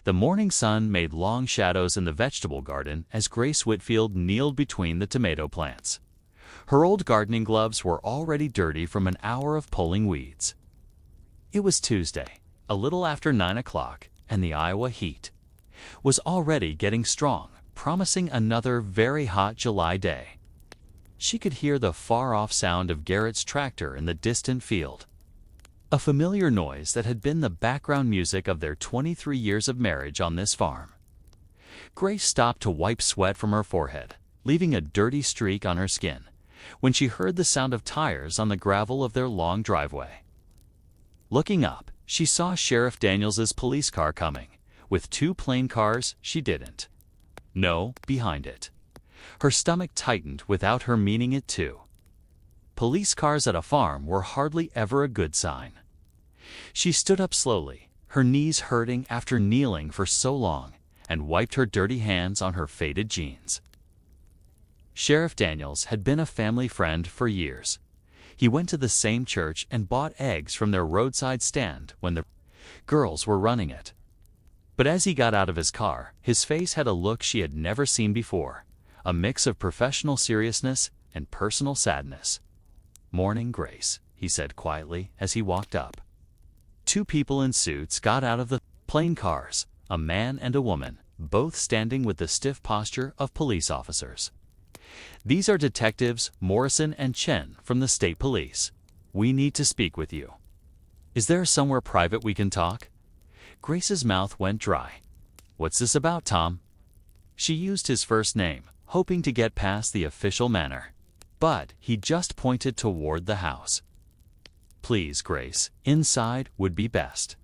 The morning sun made long shadows in the vegetable garden as Grace Whitfield kneeled between the tomato plants. Her old gardening gloves were already dirty from an hour of pulling weeds. It was Tuesday, a little after 9 o'clock, and the Iowa heat was already getting strong, promising another very hot July day. She could hear the far-off sound of Garrett's tractor in the distant field, a familiar noise that had been the background music of their 23 years of marriage on this farm. Grace stopped to wipe sweat from her forehead, leaving a dirty streak on her skin, when she heard the sound of tires on the gravel of their long driveway. Looking up, she saw Sheriff Daniels's police car coming, with 2 plain cars she didn't know behind it. Her stomach tightened without her meaning it to. Police cars at a farm were hardly ever a good sign. She stood up slowly, her knees hurting after kneeling for so long, and wiped her dirty hands on her faded jeans. Sheriff Daniels had been a family friend for years. He went to the same church and bought eggs from their roadside stand when the girls were running it. But as he got out of his car, his face had a look she had never seen before, a mix of professional seriousness and personal sadness. "Morning, Grace," he said quietly as he walked up. 2 people in suits got out of the plain cars, a man and a woman, both standing with the stiff posture of police officers. "These are Detectives Morrison and Chen from the State Police. We need to speak with you. Is there somewhere private we can talk?" Grace's mouth went dry. "What's this about, Tom?" She used his first name, hoping to get past the official manner. But he just pointed toward the house. "Please, Grace, inside would be best."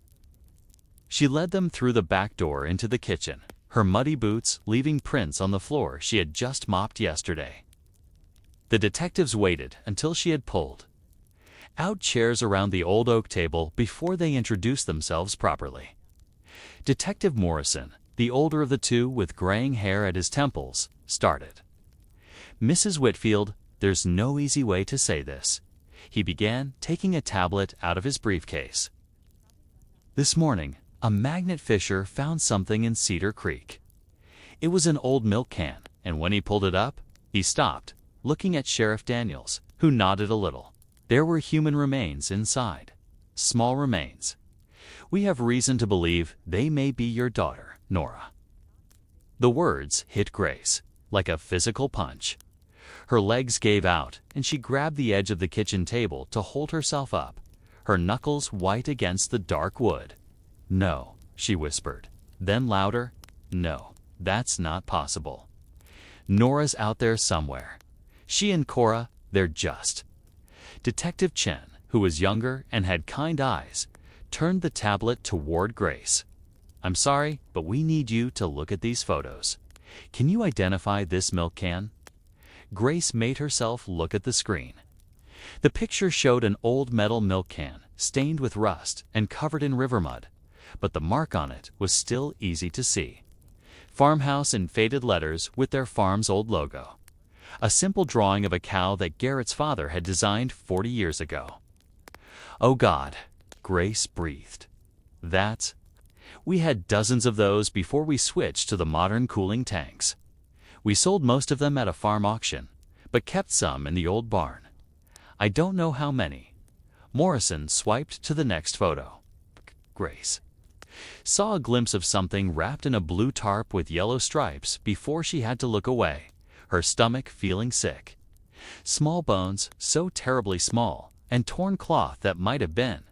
She led them through the back door into the kitchen, her muddy boots leaving prints on the floor she had just mopped yesterday. The detectives waited until she had pulled out chairs around the old oak table before they introduced themselves properly. Detective Morrison, the older of the 2 with graying hair at his temples, started. "Mrs. Whitfield, there's no easy way to say this," he began, taking a tablet out of his briefcase. "This morning, a magnet fisher found something in Cedar Creek. It was an old milk can, and when he pulled it up, he stopped, looking at Sheriff Daniels, who nodded a little. There were human remains inside. Small remains. We have reason to believe they may be your daughter, Nora." The words hit Grace like a physical punch. Her legs gave out, and she grabbed the edge of the kitchen table to hold herself up, her knuckles white against the dark wood. "No," she whispered. Then louder, "No, that's not possible. Nora's out there somewhere. She and Cora, they're just." Detective Chen, who was younger and had kind eyes, turned the tablet toward Grace. "I'm sorry, but we need you to look at these photos. Can you identify this milk can?" Grace made herself look at the screen. The picture showed an old metal milk can, stained with rust and covered in river mud, but the mark on it was still easy to see. Farmhouse in faded letters with their farm's old logo. A simple drawing of a cow that Garrett's father had designed 40 years ago. "Oh God," Grace breathed. We had dozens of those before we switched to the modern cooling tanks. We sold most of them at a farm auction, but kept some in the old barn. I don't know how many." Morrison swiped to the next photo. Grace saw a glimpse of something wrapped in a blue tarp with yellow stripes before she had to look away, her stomach feeling sick. Small bones, so terribly small, and torn cloth that might have been.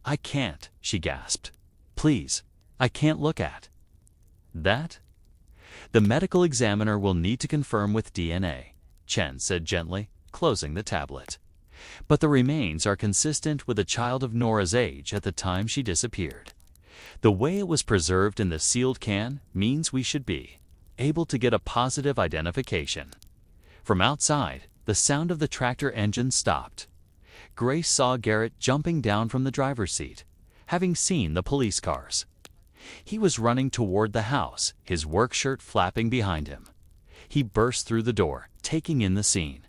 "I can't," she gasped. "Please, I can't look at that." "The medical examiner will need to confirm with DNA," Chen said gently, closing the tablet. "But the remains are consistent with a child of Nora's age at the time she disappeared. The way it was preserved in the sealed can means we should be able to get a positive identification." From outside, the sound of the tractor engine stopped. Grace saw Garrett jumping down from the driver's seat, having seen the police cars. He was running toward the house, his work shirt flapping behind him. He burst through the door, taking in the scene.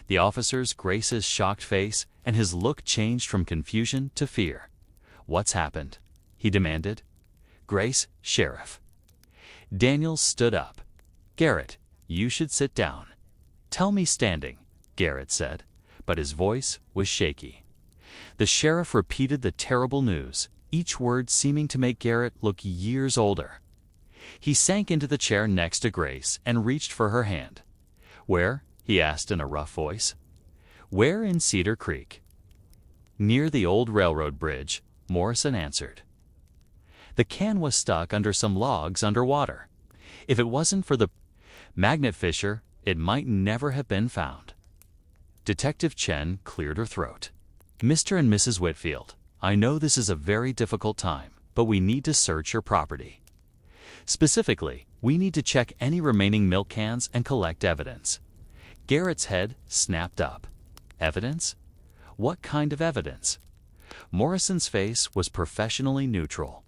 The officers, Grace's shocked face, and his look changed from confusion to fear. "What's happened?" he demanded. Grace, Sheriff. Daniels stood up. Garrett, you should sit down. Tell me standing, Garrett said, but his voice was shaky. The sheriff repeated the terrible news, each word seeming to make Garrett look years older. He sank into the chair next to Grace and reached for her hand. Where? He asked in a rough voice. Where in Cedar Creek? Near the old railroad bridge, Morrison answered. The can was stuck under some logs underwater. If it wasn't for the magnet fissure, it might never have been found. Detective Chen cleared her throat. Mr. and Mrs. Whitfield, I know this is a very difficult time, but we need to search your property. Specifically, we need to check any remaining milk cans and collect evidence. Garrett's head snapped up. Evidence? What kind of evidence? Morrison's face was professionally neutral.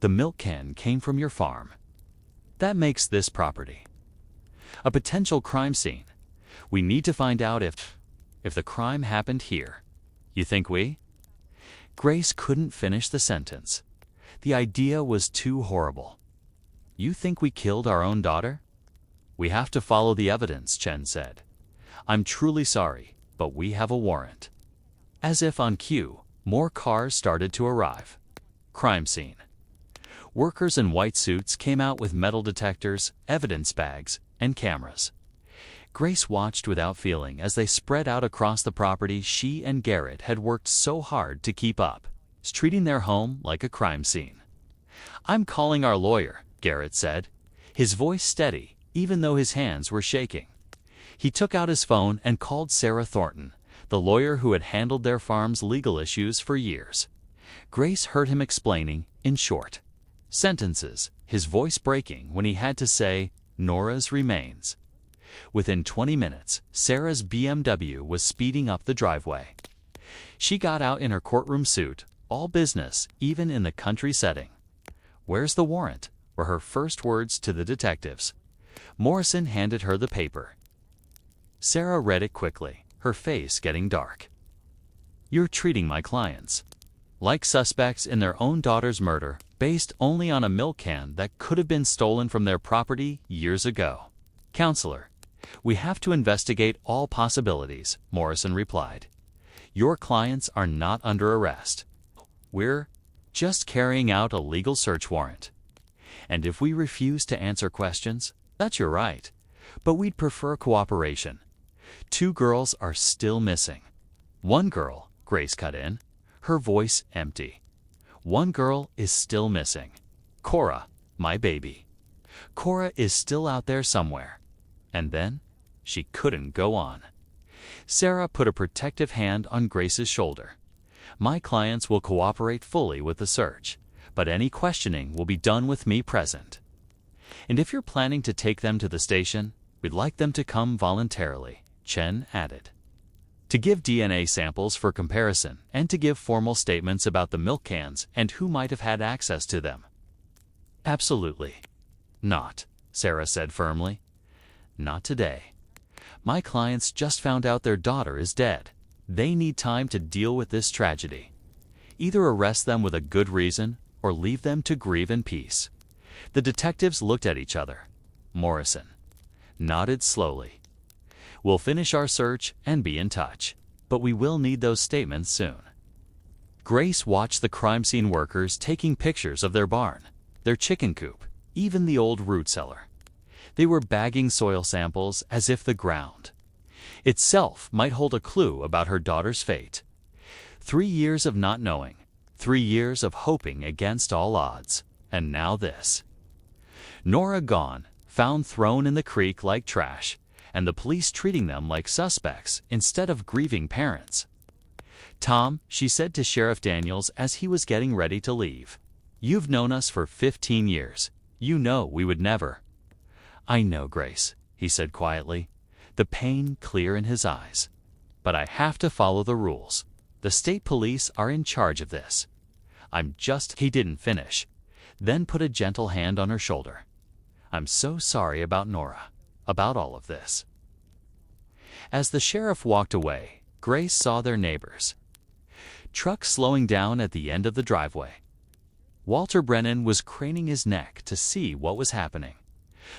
The milk can came from your farm. That makes this property a potential crime scene. We need to find out if the crime happened here. You think we? Grace couldn't finish the sentence. The idea was too horrible. You think we killed our own daughter? We have to follow the evidence, Chen said. I'm truly sorry, but we have a warrant. As if on cue, more cars started to arrive. Crime scene. Workers in white suits came out with metal detectors, evidence bags, and cameras. Grace watched without feeling as they spread out across the property she and Garrett had worked so hard to keep up, treating their home like a crime scene. I'm calling our lawyer, Garrett said, his voice steady, even though his hands were shaking. He took out his phone and called Sarah Thornton, the lawyer who had handled their farm's legal issues for years. Grace heard him explaining, in short sentences, his voice breaking when he had to say, Nora's remains. Within 20 minutes, Sarah's BMW was speeding up the driveway. She got out in her courtroom suit, all business, even in the country setting. Where's the warrant? Were her first words to the detectives. Morrison handed her the paper. Sarah read it quickly, her face getting dark. You're treating my clients like suspects in their own daughter's murder, based only on a milk can that could have been stolen from their property years ago. Counselor, we have to investigate all possibilities, Morrison replied. Your clients are not under arrest. We're just carrying out a legal search warrant. And if we refuse to answer questions, that's your right. But we'd prefer cooperation. 2 girls are still missing. 1 girl, Grace cut in, her voice empty. 1 girl is still missing. Cora, my baby. Cora is still out there somewhere. And then, she couldn't go on. Sarah put a protective hand on Grace's shoulder. My clients will cooperate fully with the search, but any questioning will be done with me present. And if you're planning to take them to the station, we'd like them to come voluntarily, Chen added. To give DNA samples for comparison and to give formal statements about the milk cans and who might have had access to them. Absolutely not, Sarah said firmly. Not today. My clients just found out their daughter is dead. They need time to deal with this tragedy. Either arrest them with a good reason or leave them to grieve in peace. The detectives looked at each other. Morrison nodded slowly. We'll finish our search and be in touch, but we will need those statements soon. Grace watched the crime scene workers taking pictures of their barn, their chicken coop, even the old root cellar. They were bagging soil samples as if the ground itself might hold a clue about her daughter's fate. 3 years of not knowing, 3 years of hoping against all odds, and now this. Nora gone, found thrown in the creek like trash, and the police treating them like suspects instead of grieving parents. Tom, she said to Sheriff Daniels as he was getting ready to leave, you've known us for 15 years. You know we would never. I know, Grace, he said quietly, the pain clear in his eyes. But I have to follow the rules. The state police are in charge of this. He didn't finish, then put a gentle hand on her shoulder. I'm so sorry about Nora, about all of this. As the sheriff walked away, Grace saw their neighbors. Truck slowing down at the end of the driveway. Walter Brennan was craning his neck to see what was happening.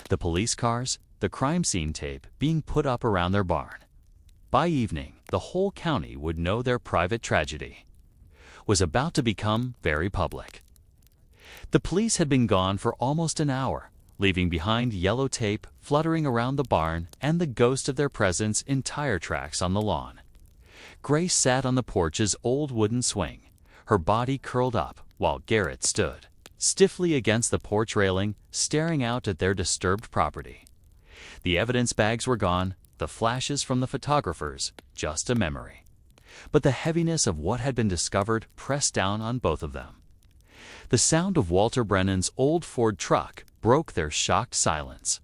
The police cars, the crime scene tape being put up around their barn. By evening, the whole county would know their private tragedy was about to become very public. The police had been gone for almost an hour, leaving behind yellow tape fluttering around the barn and the ghost of their presence in tire tracks on the lawn. Grace sat on the porch's old wooden swing, her body curled up, while Garrett stood stiffly against the porch railing, staring out at their disturbed property. The evidence bags were gone, the flashes from the photographers just a memory. But the heaviness of what had been discovered pressed down on both of them. The sound of Walter Brennan's old Ford truck broke their shocked silence.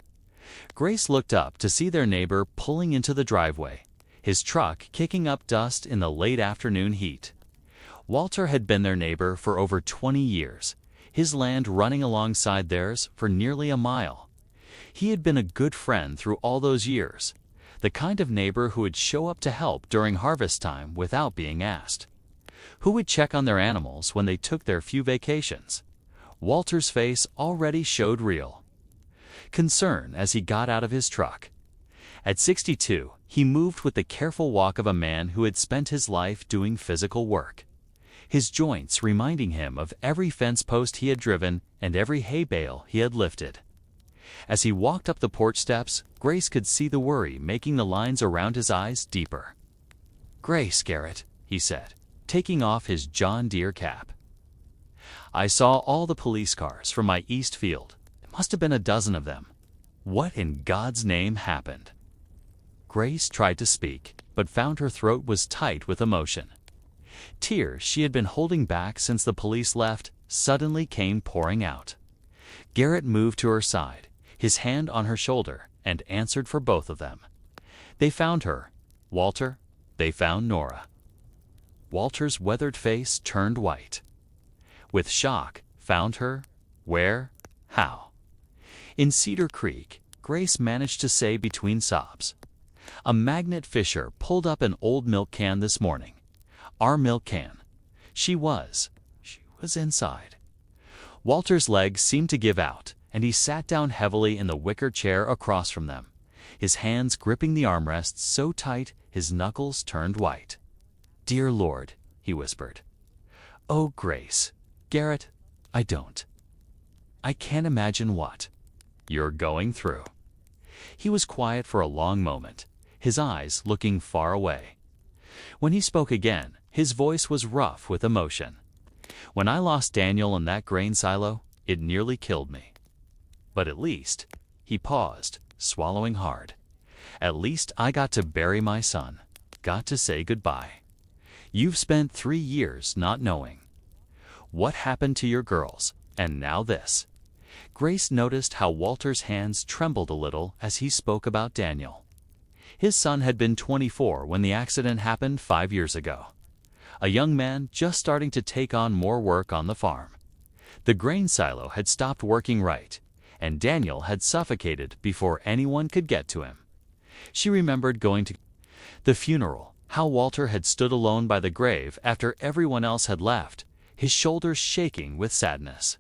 Grace looked up to see their neighbor pulling into the driveway, his truck kicking up dust in the late afternoon heat. Walter had been their neighbor for over 20 years, his land running alongside theirs for nearly a mile. He had been a good friend through all those years, the kind of neighbor who would show up to help during harvest time without being asked, who would check on their animals when they took their few vacations. Walter's face already showed real concern as he got out of his truck. At 62, he moved with the careful walk of a man who had spent his life doing physical work, his joints reminding him of every fence post he had driven and every hay bale he had lifted. As he walked up the porch steps, Grace could see the worry making the lines around his eyes deeper. "Grace, Garrett," he said, taking off his John Deere cap. "I saw all the police cars from my east field. It must have been a dozen of them. What in God's name happened?" Grace tried to speak, but found her throat was tight with emotion. Tears she had been holding back since the police left suddenly came pouring out. Garrett moved to her side, his hand on her shoulder, and answered for both of them. "They found her, Walter. They found Nora." Walter's weathered face turned white. With shock, found her? Where? How? "In Cedar Creek," Grace managed to say between sobs. "A magnet fisher pulled up an old milk can this morning. Our milk can. She was inside." Walter's legs seemed to give out, and he sat down heavily in the wicker chair across from them, his hands gripping the armrests so tight his knuckles turned white. "Dear Lord," he whispered. "Oh, Grace. Garrett, I can't imagine what you're going through." He was quiet for a long moment, his eyes looking far away. When he spoke again, his voice was rough with emotion. "When I lost Daniel in that grain silo, it nearly killed me. But at least," he paused, swallowing hard, "at least I got to bury my son, got to say goodbye. You've spent 3 years not knowing. What happened to your girls, and now this." Grace noticed how Walter's hands trembled a little as he spoke about Daniel. His son had been 24 when the accident happened 5 years ago. A young man just starting to take on more work on the farm. The grain silo had stopped working right, and Daniel had suffocated before anyone could get to him. She remembered going to the funeral, how Walter had stood alone by the grave after everyone else had left, his shoulders shaking with sadness.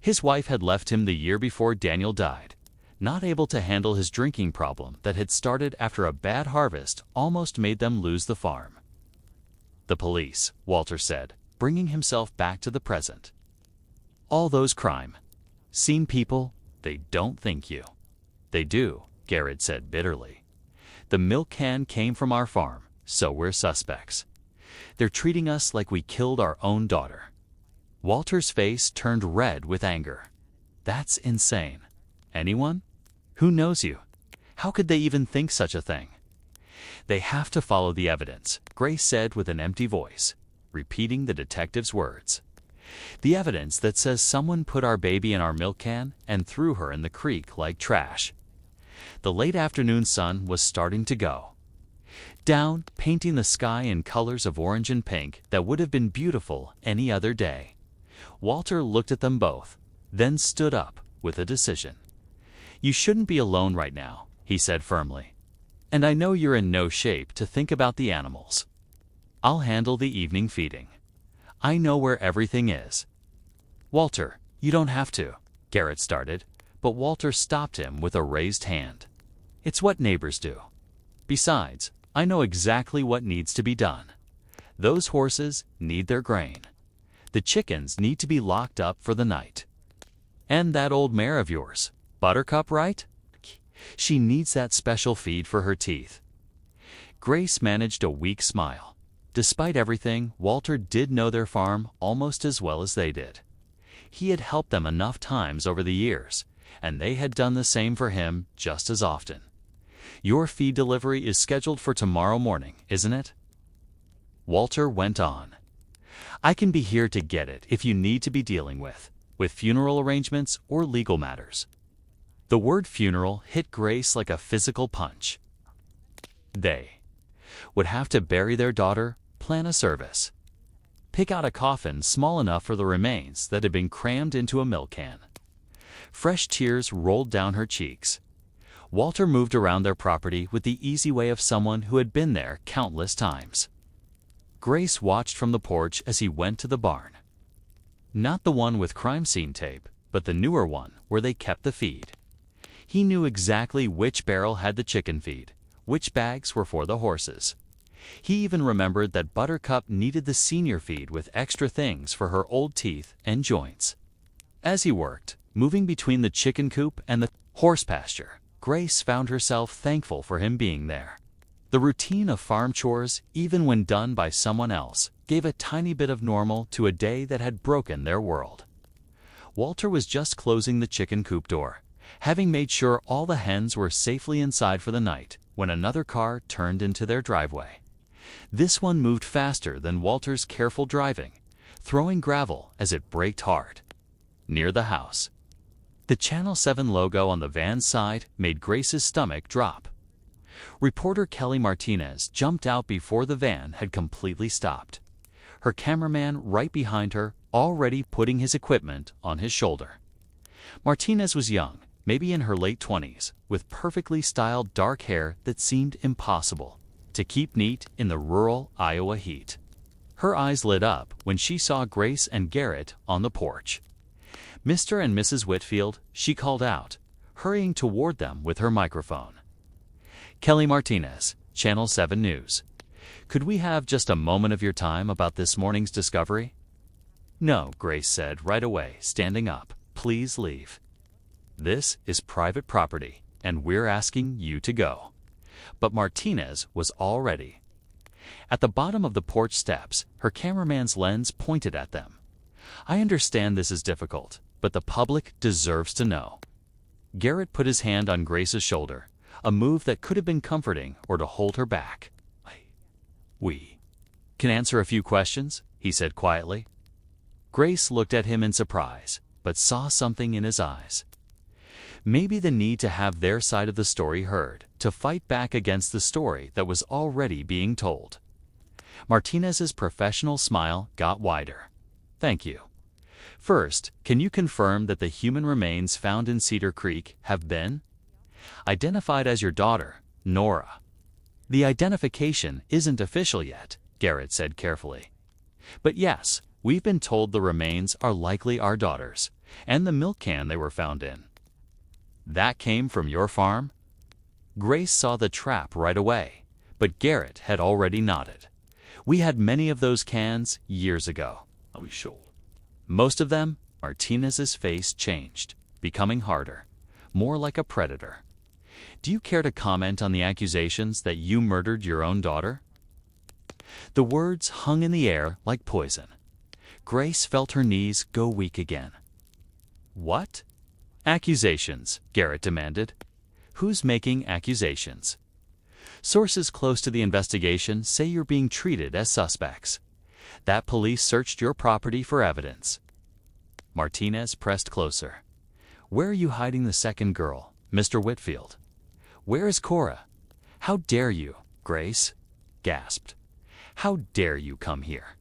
His wife had left him the year before Daniel died, not able to handle his drinking problem that had started after a bad harvest almost made them lose the farm. "The police," Walter said, bringing himself back to the present. "All those crime scene people, they don't think you." "They do," Garrett said bitterly. "The milk can came from our farm, so we're suspects. They're treating us like we killed our own daughter." Walter's face turned red with anger. "That's insane. Anyone? Who knows you? How could they even think such a thing?" "They have to follow the evidence," Grace said with an empty voice, repeating the detective's words. "The evidence that says someone put our baby in our milk can and threw her in the creek like trash." The late afternoon sun was starting to go down, painting the sky in colors of orange and pink that would have been beautiful any other day. Walter looked at them both, then stood up with a decision. "You shouldn't be alone right now," he said firmly. "And I know you're in no shape to think about the animals. I'll handle the evening feeding. I know where everything is." Walter, you don't have to, Garrett started, but Walter stopped him with a raised hand. It's what neighbors do. Besides, I know exactly what needs to be done. Those horses need their grain. The chickens need to be locked up for the night. And that old mare of yours, Buttercup, right? She needs that special feed for her teeth. Grace managed a weak smile. Despite everything, Walter did know their farm almost as well as they did. He had helped them enough times over the years, and they had done the same for him just as often. Your feed delivery is scheduled for tomorrow morning, isn't it? Walter went on. I can be here to get it if you need to be dealing with funeral arrangements or legal matters. The word funeral hit Grace like a physical punch. They would have to bury their daughter, plan a service, pick out a coffin small enough for the remains that had been crammed into a milk can. Fresh tears rolled down her cheeks. Walter moved around their property with the easy way of someone who had been there countless times. Grace watched from the porch as he went to the barn. Not the one with crime scene tape, but the newer one where they kept the feed. He knew exactly which barrel had the chicken feed, which bags were for the horses. He even remembered that Buttercup needed the senior feed with extra things for her old teeth and joints. As he worked, moving between the chicken coop and the horse pasture, Grace found herself thankful for him being there. The routine of farm chores, even when done by someone else, gave a tiny bit of normal to a day that had broken their world. Walter was just closing the chicken coop door, having made sure all the hens were safely inside for the night, when another car turned into their driveway. This one moved faster than Walter's careful driving, throwing gravel as it braked hard. Near the house. The Channel 7 logo on the van's side made Grace's stomach drop. Reporter Kelly Martinez jumped out before the van had completely stopped. Her cameraman right behind her, already putting his equipment on his shoulder. Martinez was young, maybe in her late 20s, with perfectly styled dark hair that seemed impossible to keep neat in the rural Iowa heat. Her eyes lit up when she saw Grace and Garrett on the porch. Mr. and Mrs. Whitfield, she called out, hurrying toward them with her microphone. Kelly Martinez, Channel 7 News. Could we have just a moment of your time about this morning's discovery? No, Grace said right away, standing up. Please leave. This is private property, and we're asking you to go. But Martinez was all ready. At the bottom of the porch steps, her cameraman's lens pointed at them. I understand this is difficult, but the public deserves to know. Garrett put his hand on Grace's shoulder, a move that could have been comforting or to hold her back. We can answer a few questions, he said quietly. Grace looked at him in surprise, but saw something in his eyes. Maybe the need to have their side of the story heard, to fight back against the story that was already being told. Martinez's professional smile got wider. Thank you. First, can you confirm that the human remains found in Cedar Creek have been identified as your daughter, Nora? The identification isn't official yet, Garrett said carefully. But yes, we've been told the remains are likely our daughter's, and the milk can they were found in. That came from your farm? Grace saw the trap right away, but Garrett had already nodded. We had many of those cans years ago. Are we sure? Most of them, Martinez's face changed, becoming harder, more like a predator. Do you care to comment on the accusations that you murdered your own daughter? The words hung in the air like poison. Grace felt her knees go weak again. What? Accusations, Garrett demanded. Who's making accusations? Sources close to the investigation say you're being treated as suspects. That police searched your property for evidence. Martinez pressed closer. Where are you hiding the second girl, Mr. Whitfield? Where is Cora? How dare you, Grace? Gasped. How dare you come here?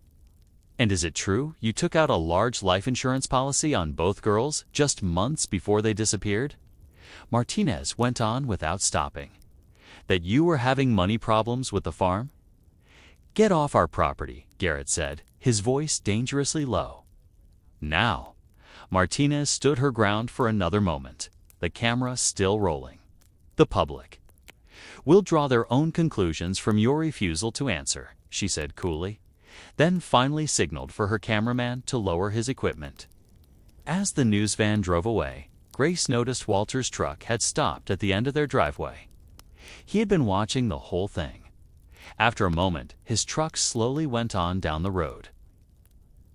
And is it true you took out a large life insurance policy on both girls just months before they disappeared? Martinez went on without stopping. That you were having money problems with the farm? Get off our property, Garrett said, his voice dangerously low. Now, Martinez stood her ground for another moment, the camera still rolling. The public will draw their own conclusions from your refusal to answer, she said coolly, then finally signaled for her cameraman to lower his equipment. As the news van drove away, Grace noticed Walter's truck had stopped at the end of their driveway. He had been watching the whole thing. After a moment, his truck slowly went on down the road,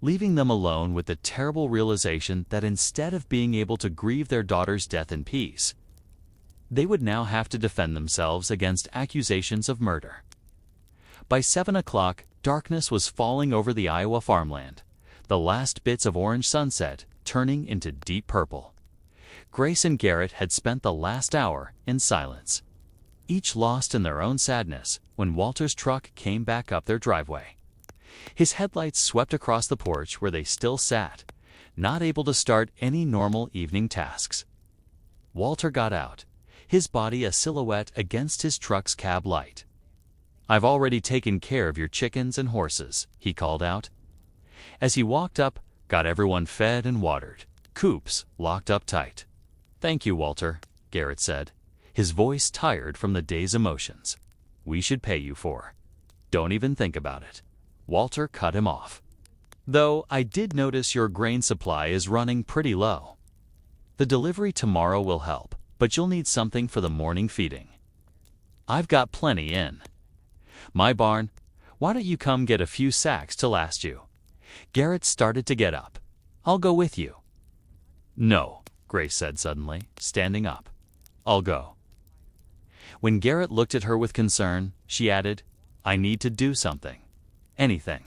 leaving them alone with the terrible realization that instead of being able to grieve their daughter's death in peace, they would now have to defend themselves against accusations of murder. By 7 o'clock, darkness was falling over the Iowa farmland, the last bits of orange sunset turning into deep purple. Grace and Garrett had spent the last hour in silence, each lost in their own sadness when Walter's truck came back up their driveway. His headlights swept across the porch where they still sat, not able to start any normal evening tasks. Walter got out, his body a silhouette against his truck's cab light. "I've already taken care of your chickens and horses," he called out. As he walked up, got everyone fed and watered, coops locked up tight. "Thank you, Walter," Garrett said, his voice tired from the day's emotions. "We should pay you for." "Don't even think about it." Walter cut him off. "Though I did notice your grain supply is running pretty low. The delivery tomorrow will help, but you'll need something for the morning feeding." "I've got plenty in my barn. Why don't you come get a few sacks to last you?" Garrett started to get up. "I'll go with you." "No," Grace said suddenly, standing up. "I'll go." When Garrett looked at her with concern, she added, "I need to do something. Anything.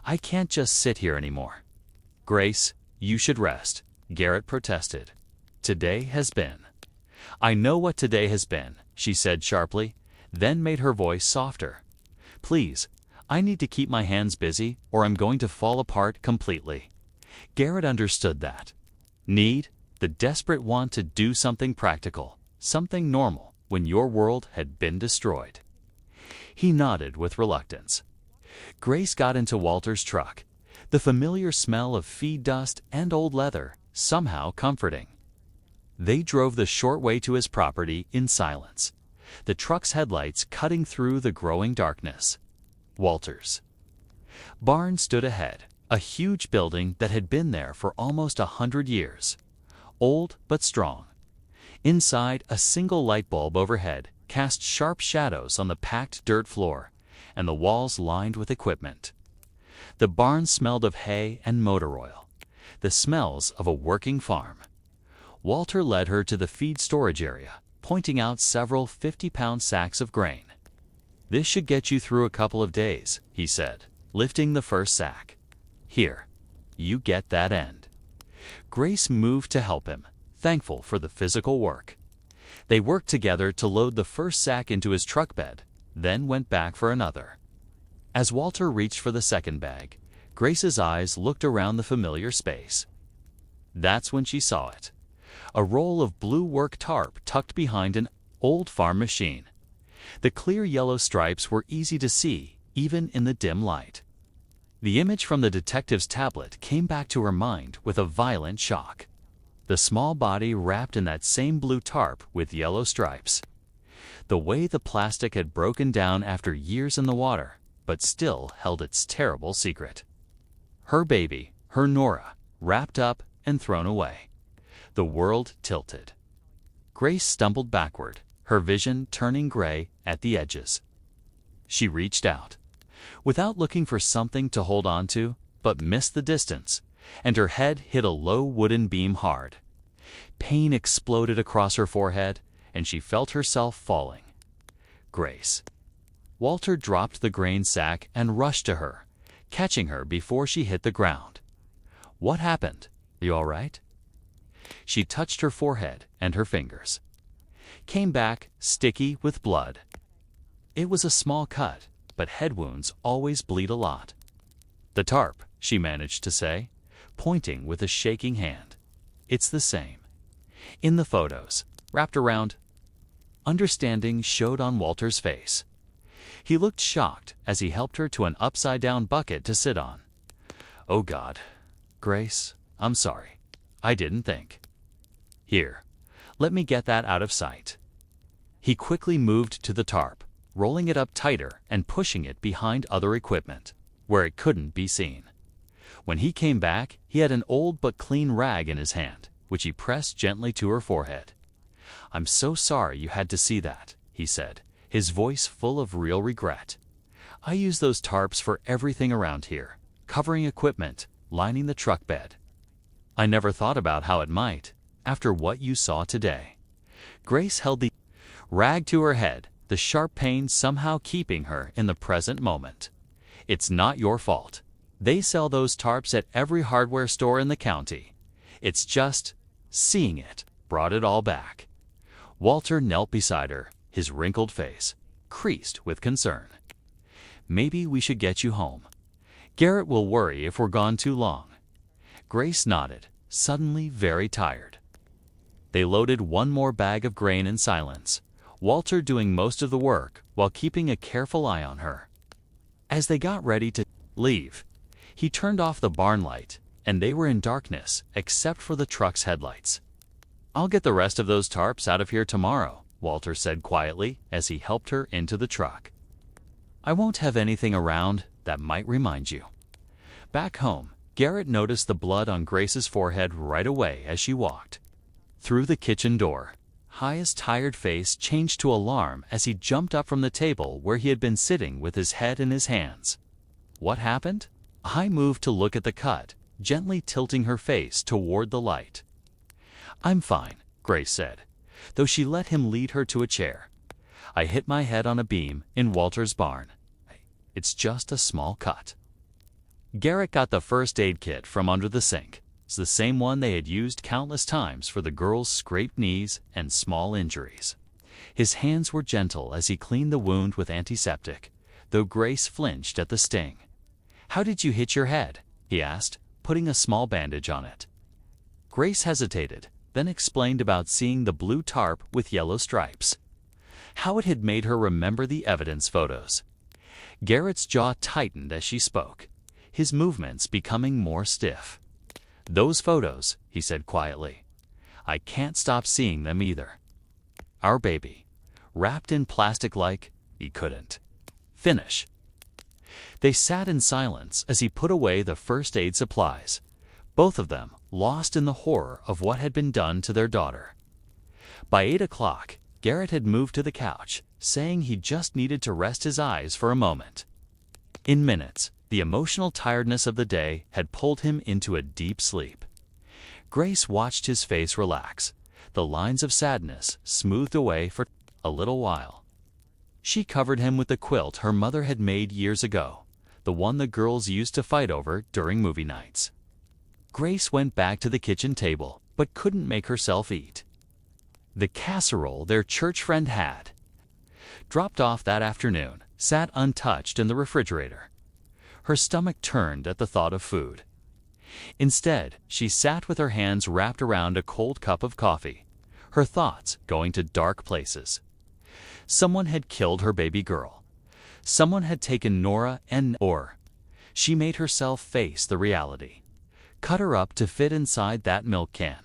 I can't just sit here anymore." "Grace, you should rest," Garrett protested. "Today has been." "I know what today has been," she said sharply, then made her voice softer. "Please, I need to keep my hands busy or I'm going to fall apart completely." Garrett understood that. Need, the desperate want to do something practical, something normal, when your world had been destroyed. He nodded with reluctance. Grace got into Walter's truck, the familiar smell of feed dust and old leather somehow comforting. They drove the short way to his property in silence, the truck's headlights cutting through the growing darkness. Walter's barn stood ahead, a huge building that had been there for almost 100 years, old but strong. Inside, a single light bulb overhead cast sharp shadows on the packed dirt floor, and the walls lined with equipment. The barn smelled of hay and motor oil, the smells of a working farm. Walter led her to the feed storage area, pointing out several 50-pound sacks of grain. "This should get you through a couple of days," he said, lifting the first sack. "Here, you get that end." Grace moved to help him, thankful for the physical work. They worked together to load the first sack into his truck bed, then went back for another. As Walter reached for the second bag, Grace's eyes looked around the familiar space. That's when she saw it. A roll of blue work tarp tucked behind an old farm machine. The clear yellow stripes were easy to see, even in the dim light. The image from the detective's tablet came back to her mind with a violent shock. The small body wrapped in that same blue tarp with yellow stripes. The way the plastic had broken down after years in the water, but still held its terrible secret. Her baby, her Nora, wrapped up and thrown away. The world tilted. Grace stumbled backward, her vision turning gray at the edges. She reached out, without looking for something to hold on to, but missed the distance, and her head hit a low wooden beam hard. Pain exploded across her forehead, and she felt herself falling. Grace. Walter dropped the grain sack and rushed to her, catching her before she hit the ground. "What happened? You all right?" She touched her forehead and her fingers. Came back, sticky with blood. It was a small cut, but head wounds always bleed a lot. "The tarp," she managed to say, pointing with a shaking hand. "It's the same. In the photos, wrapped around." Understanding showed on Walter's face. He looked shocked as he helped her to an upside-down bucket to sit on. "Oh God, Grace, I'm sorry." I didn't think. Here, let me get that out of sight. He quickly moved to the tarp, rolling it up tighter and pushing it behind other equipment, where it couldn't be seen. When he came back, he had an old but clean rag in his hand, which he pressed gently to her forehead. "I'm so sorry you had to see that," he said, his voice full of real regret. "I use those tarps for everything around here, covering equipment, lining the truck bed. I never thought about how it might, after what you saw today." Grace held the rag to her head, the sharp pain somehow keeping her in the present moment. "It's not your fault. They sell those tarps at every hardware store in the county. It's just seeing it brought it all back." Walter knelt beside her, his wrinkled face creased with concern. "Maybe we should get you home. Garrett will worry if we're gone too long." Grace nodded, suddenly very tired. They loaded one more bag of grain in silence, Walter doing most of the work while keeping a careful eye on her. As they got ready to leave, he turned off the barn light, and they were in darkness except for the truck's headlights. "I'll get the rest of those tarps out of here tomorrow," Walter said quietly as he helped her into the truck. "I won't have anything around that might remind you." Back home, Garrett noticed the blood on Grace's forehead right away as she walked through the kitchen door. Hi's tired face changed to alarm as he jumped up from the table where he had been sitting with his head in his hands. "What happened?" Hi moved to look at the cut, gently tilting her face toward the light. "I'm fine," Grace said, though she let him lead her to a chair. "I hit my head on a beam in Walter's barn. It's just a small cut." Garrett got the first aid kit from under the sink. It's the same one they had used countless times for the girls' scraped knees and small injuries. His hands were gentle as he cleaned the wound with antiseptic, though Grace flinched at the sting. "How did you hit your head?" he asked, putting a small bandage on it. Grace hesitated, then explained about seeing the blue tarp with yellow stripes. How it had made her remember the evidence photos. Garrett's jaw tightened as she spoke, his movements becoming more stiff. "Those photos," he said quietly. "I can't stop seeing them either. Our baby, wrapped in plastic like he couldn't finish." They sat in silence as he put away the first aid supplies, both of them lost in the horror of what had been done to their daughter. By 8 o'clock, Garrett had moved to the couch, saying he just needed to rest his eyes for a moment. In minutes, the emotional tiredness of the day had pulled him into a deep sleep. Grace watched his face relax, the lines of sadness smoothed away for a little while. She covered him with the quilt her mother had made years ago, the one the girls used to fight over during movie nights. Grace went back to the kitchen table, but couldn't make herself eat. The casserole their church friend had dropped off that afternoon sat untouched in the refrigerator. Her stomach turned at the thought of food. Instead, she sat with her hands wrapped around a cold cup of coffee, her thoughts going to dark places. Someone had killed her baby girl. Someone had taken Nora and she made herself face the reality. Cut her up to fit inside that milk can.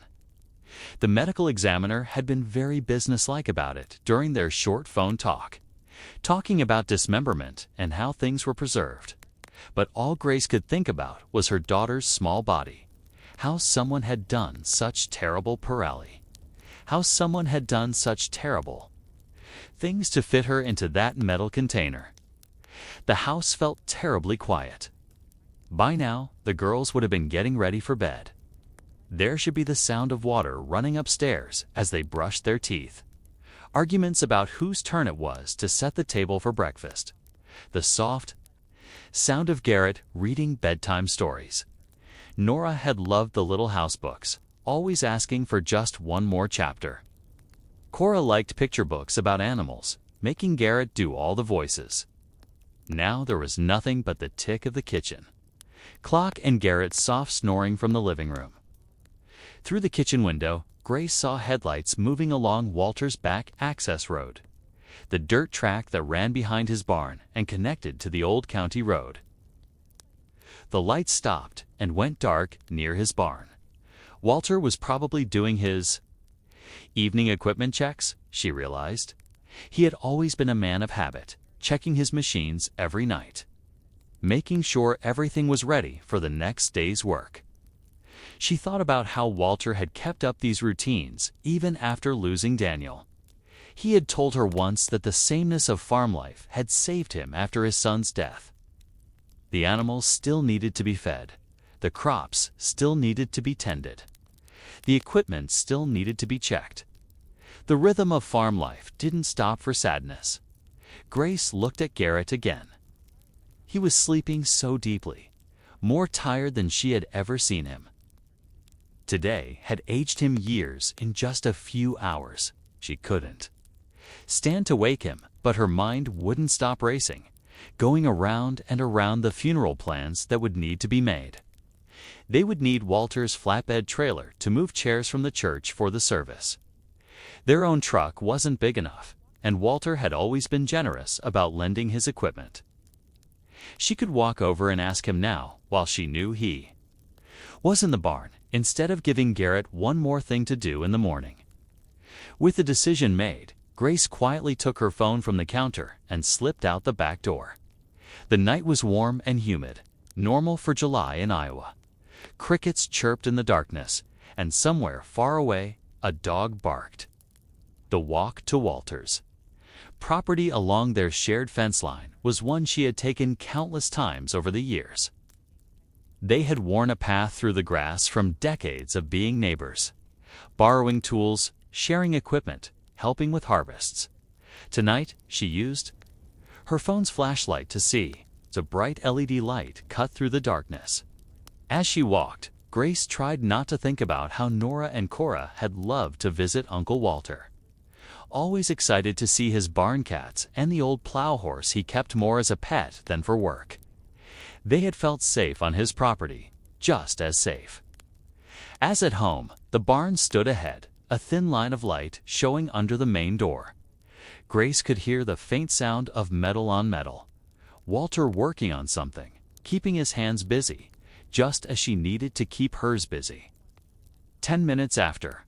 The medical examiner had been very businesslike about it during their short phone talk, talking about dismemberment and how things were preserved. But all Grace could think about was her daughter's small body, how someone had done such terrible Pirelli, how someone had done such terrible things to fit her into that metal container. The house felt terribly quiet. By now, the girls would have been getting ready for bed. There should be the sound of water running upstairs as they brushed their teeth. Arguments about whose turn it was to set the table for breakfast. The soft sound of Garrett reading bedtime stories. Nora had loved the Little House books, always asking for just one more chapter. Cora liked picture books about animals, making Garrett do all the voices. Now there was nothing but the tick of the kitchen clock and Garrett's soft snoring from the living room. Through the kitchen window, Grace saw headlights moving along Walter's back access road, the dirt track that ran behind his barn and connected to the old county road. The lights stopped and went dark near his barn. Walter was probably doing his evening equipment checks, she realized. He had always been a man of habit, checking his machines every night, making sure everything was ready for the next day's work. She thought about how Walter had kept up these routines even after losing Daniel. He had told her once that the sameness of farm life had saved him after his son's death. The animals still needed to be fed. The crops still needed to be tended. The equipment still needed to be checked. The rhythm of farm life didn't stop for sadness. Grace looked at Garrett again. He was sleeping so deeply, more tired than she had ever seen him. Today had aged him years in just a few hours. She couldn't stand to wake him, but her mind wouldn't stop racing, going around and around the funeral plans that would need to be made. They would need Walter's flatbed trailer to move chairs from the church for the service. Their own truck wasn't big enough, and Walter had always been generous about lending his equipment. She could walk over and ask him now, while she knew he was in the barn, instead of giving Garrett one more thing to do in the morning. With the decision made, Grace quietly took her phone from the counter and slipped out the back door. The night was warm and humid, normal for July in Iowa. Crickets chirped in the darkness, and somewhere far away, a dog barked. The walk to Walter's property along their shared fence line was one she had taken countless times over the years. They had worn a path through the grass from decades of being neighbors, borrowing tools, sharing equipment, helping with harvests. Tonight, she used her phone's flashlight to see. The bright LED light cut through the darkness. As she walked, Grace tried not to think about how Nora and Cora had loved to visit Uncle Walter. Always excited to see his barn cats and the old plow horse he kept more as a pet than for work. They had felt safe on his property, just as safe. As at home, the barn stood ahead, a thin line of light showing under the main door. Grace could hear the faint sound of metal on metal. Walter working on something, keeping his hands busy, just as she needed to keep hers busy. 10 minutes after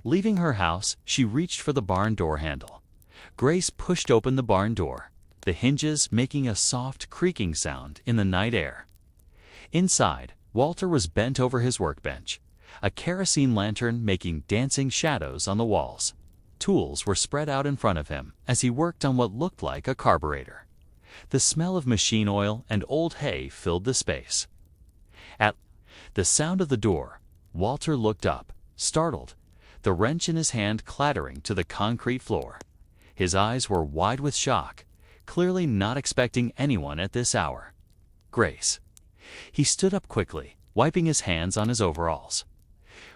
leaving her house, she reached for the barn door handle. Grace pushed open the barn door, the hinges making a soft creaking sound in the night air. Inside, Walter was bent over his workbench, a kerosene lantern making dancing shadows on the walls. Tools were spread out in front of him as he worked on what looked like a carburetor. The smell of machine oil and old hay filled the space. At the sound of the door, Walter looked up, startled, the wrench in his hand clattering to the concrete floor. His eyes were wide with shock, clearly not expecting anyone at this hour. Grace. He stood up quickly, wiping his hands on his overalls.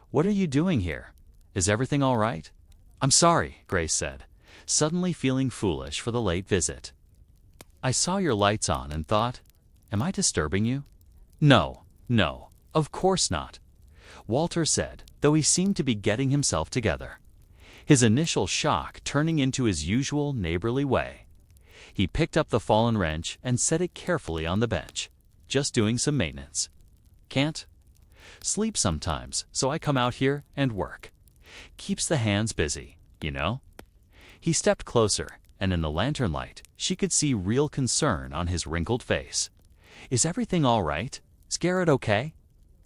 "What are you doing here? Is everything all right?" "I'm sorry," Grace said, suddenly feeling foolish for the late visit. "I saw your lights on and thought, am I disturbing you?" No, of course not," Walter said, though he seemed to be getting himself together. His initial shock turning into his usual neighborly way. He picked up the fallen wrench and set it carefully on the bench. "Just doing some maintenance. Can't sleep sometimes, so I come out here and work. Keeps the hands busy, you know." He stepped closer, and in the lantern light, she could see real concern on his wrinkled face. "Is everything all right? Is Garrett okay?"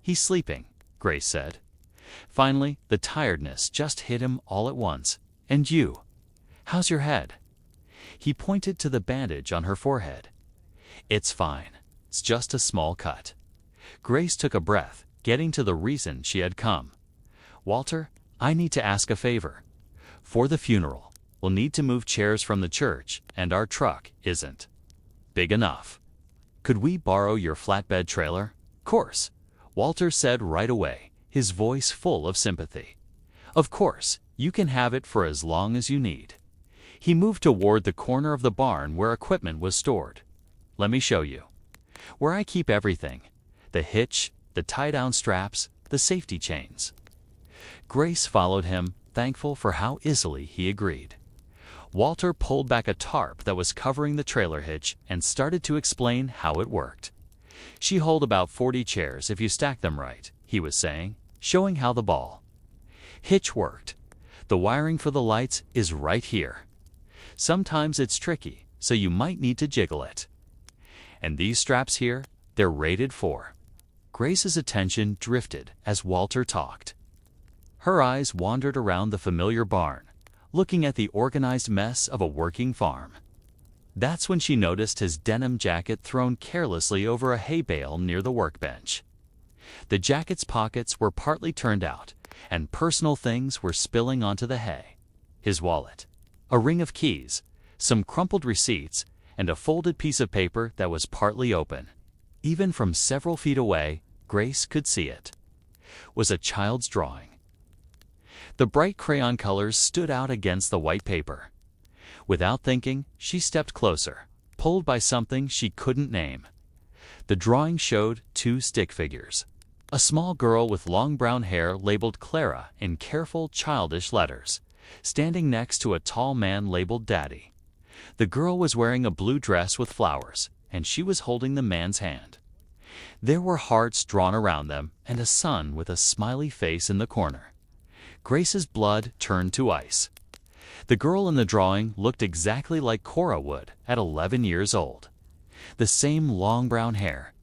"He's sleeping," Grace said. Finally, the tiredness just hit him all at once. "And you? How's your head?" He pointed to the bandage on her forehead. "It's fine. It's just a small cut." Grace took a breath, getting to the reason she had come. "Walter, I need to ask a favor. For the funeral, we'll need to move chairs from the church, and our truck isn't big enough. Could we borrow your flatbed trailer?" "Course," Walter said right away, his voice full of sympathy. "Of course, you can have it for as long as you need." He moved toward the corner of the barn where equipment was stored. "Let me show you. Where I keep everything. The hitch, the tie-down straps, the safety chains." Grace followed him, thankful for how easily he agreed. Walter pulled back a tarp that was covering the trailer hitch and started to explain how it worked. "She hold about 40 chairs if you stack them right," he was saying. showing how the ball hitch worked. The wiring for the lights is right here. Sometimes it's tricky, so you might need to jiggle it. And these straps here, they're rated for. Grace's attention drifted as Walter talked. Her eyes wandered around the familiar barn, looking at the organized mess of a working farm. That's when she noticed his denim jacket thrown carelessly over a hay bale near the workbench. The jacket's pockets were partly turned out, and personal things were spilling onto the hay. His wallet, a ring of keys, some crumpled receipts, and a folded piece of paper that was partly open. Even from several feet away, Grace could see it. Was a child's drawing. The bright crayon colors stood out against the white paper. Without thinking, she stepped closer, pulled by something she couldn't name. The drawing showed two stick figures. A small girl with long brown hair labeled Clara in careful, childish letters, standing next to a tall man labeled Daddy. The girl was wearing a blue dress with flowers, and she was holding the man's hand. There were hearts drawn around them and a sun with a smiley face in the corner. Grace's blood turned to ice. The girl in the drawing looked exactly like Cora would at 11 years old. The same long brown hair,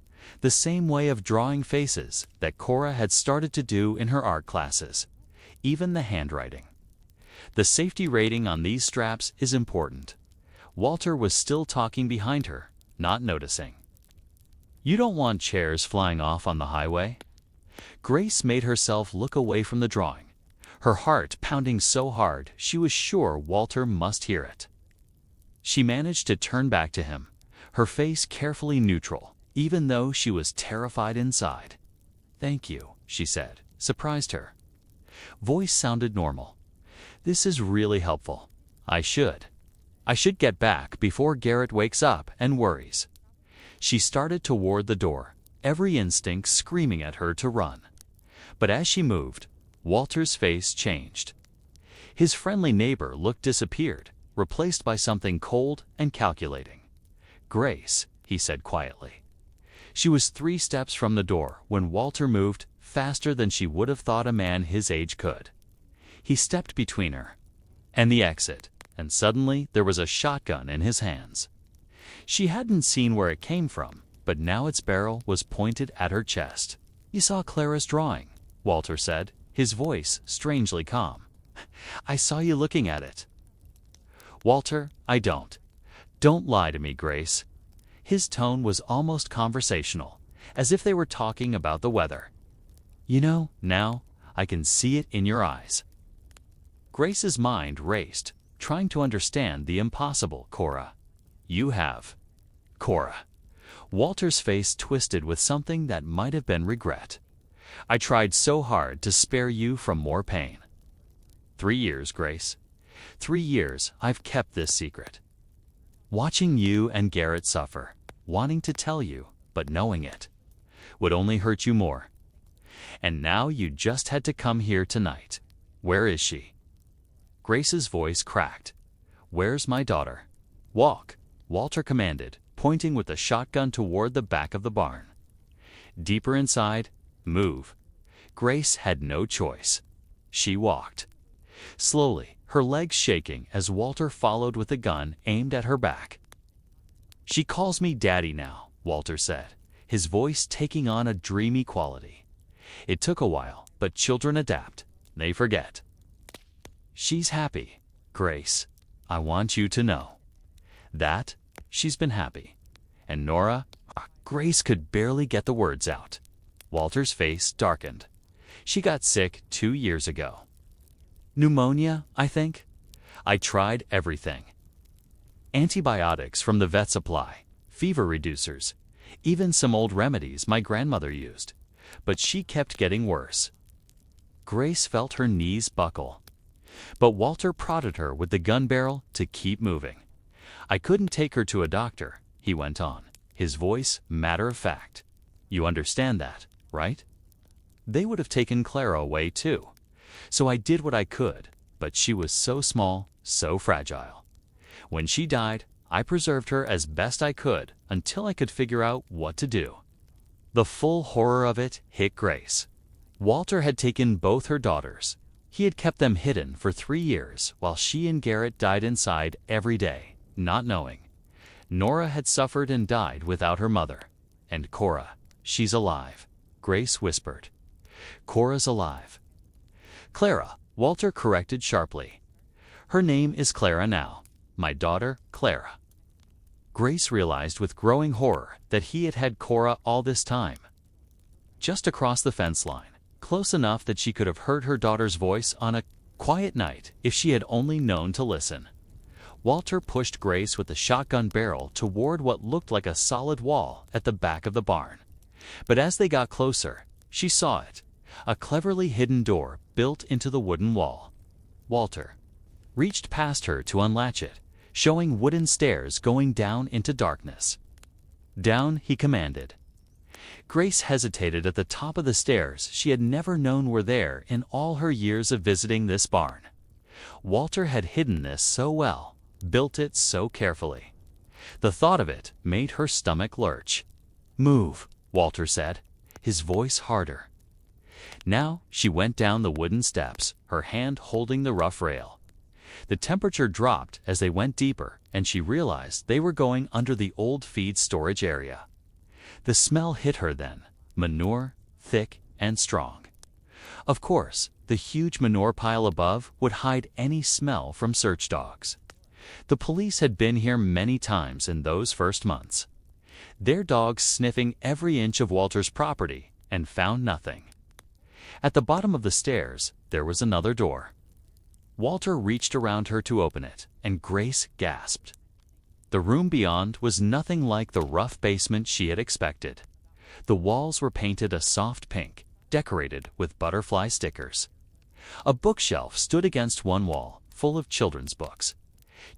the same way of drawing faces that Cora had started to do in her art classes, even the handwriting. The safety rating on these straps is important. Walter was still talking behind her, not noticing. You don't want chairs flying off on the highway? Grace made herself look away from the drawing, her heart pounding so hard she was sure Walter must hear it. She managed to turn back to him, her face carefully neutral, even though she was terrified inside. "Thank you," she said, surprised her. Voice sounded normal. "This is really helpful. I should get back before Garrett wakes up and worries." She started toward the door, every instinct screaming at her to run. But as she moved, Walter's face changed. His friendly neighbor look disappeared, replaced by something cold and calculating. "Grace," he said quietly. She was 3 steps from the door when Walter moved faster than she would have thought a man his age could. He stepped between her and the exit, and suddenly there was a shotgun in his hands. She hadn't seen where it came from, but now its barrel was pointed at her chest. "You saw Clara's drawing," Walter said, his voice strangely calm. "I saw you looking at it." "Walter, I don't. Don't lie to me, Grace." His tone was almost conversational, as if they were talking about the weather. "You know, now, I can see it in your eyes." Grace's mind raced, trying to understand the impossible. "Cora. You have." "Cora." Walter's face twisted with something that might have been regret. "I tried so hard to spare you from more pain." 3 years, Grace. 3 years I've kept this secret. Watching you and Garrett suffer, wanting to tell you, but knowing it would only hurt you more. And now you just had to come here tonight. Where is she?" Grace's voice cracked. "Where's my daughter?" "Walk," Walter commanded, pointing with the shotgun toward the back of the barn. Deeper inside, "Move." Grace had no choice. She walked. Slowly, her legs shaking as Walter followed with the gun aimed at her back. "She calls me Daddy now," Walter said, his voice taking on a dreamy quality. "It took a while, but children adapt. They forget." "She's happy, Grace. I want you to know that she's been happy. And Nora..." Grace could barely get the words out. Walter's face darkened. "She got sick 2 years ago. Pneumonia, I think. I tried everything. Antibiotics from the vet supply, fever reducers, even some old remedies my grandmother used. But she kept getting worse." Grace felt her knees buckle. But Walter prodded her with the gun barrel to keep moving. "I couldn't take her to a doctor," he went on, his voice matter of fact. "You understand that, right? They would have taken Clara away too. So I did what I could, but she was so small, so fragile. When she died, I preserved her as best I could until I could figure out what to do." The full horror of it hit Grace. Walter had taken both her daughters. He had kept them hidden for 3 years while she and Garrett died inside every day, not knowing. Nora had suffered and died without her mother. And Cora, she's alive, Grace whispered. Cora's alive. Clara, Walter corrected sharply. Her name is Clara now. My daughter, Clara. Grace realized with growing horror that he had had Cora all this time. Just across the fence line, close enough that she could have heard her daughter's voice on a quiet night if she had only known to listen. Walter pushed Grace with the shotgun barrel toward what looked like a solid wall at the back of the barn. But as they got closer, she saw it, a cleverly hidden door built into the wooden wall. Walter reached past her to unlatch it, showing wooden stairs going down into darkness. Down, he commanded. Grace hesitated at the top of the stairs she had never known were there in all her years of visiting this barn. Walter had hidden this so well, built it so carefully. The thought of it made her stomach lurch. "Move," Walter said, his voice harder. Now she went down the wooden steps, her hand holding the rough rail. The temperature dropped as they went deeper, and she realized they were going under the old feed storage area. The smell hit her then, manure, thick and strong. Of course, the huge manure pile above would hide any smell from search dogs. The police had been here many times in those first months, their dogs sniffing every inch of Walter's property, and found nothing. At the bottom of the stairs, there was another door. Walter reached around her to open it, and Grace gasped. The room beyond was nothing like the rough basement she had expected. The walls were painted a soft pink, decorated with butterfly stickers. A bookshelf stood against one wall, full of children's books.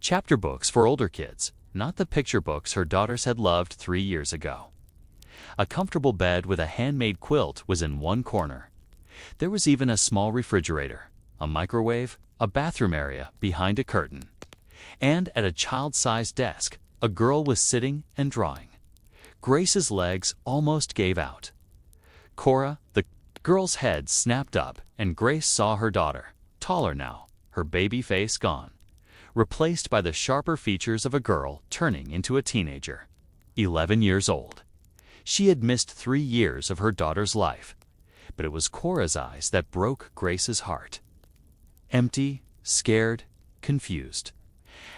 Chapter books for older kids, not the picture books her daughters had loved 3 years ago. A comfortable bed with a handmade quilt was in one corner. There was even a small refrigerator, a microwave, a bathroom area behind a curtain. And at a child-sized desk, a girl was sitting and drawing. Grace's legs almost gave out. Cora, the girl's head snapped up, and Grace saw her daughter, taller now, her baby face gone, replaced by the sharper features of a girl turning into a teenager, 11 years old. She had missed 3 years of her daughter's life, but it was Cora's eyes that broke Grace's heart. Empty, scared, confused.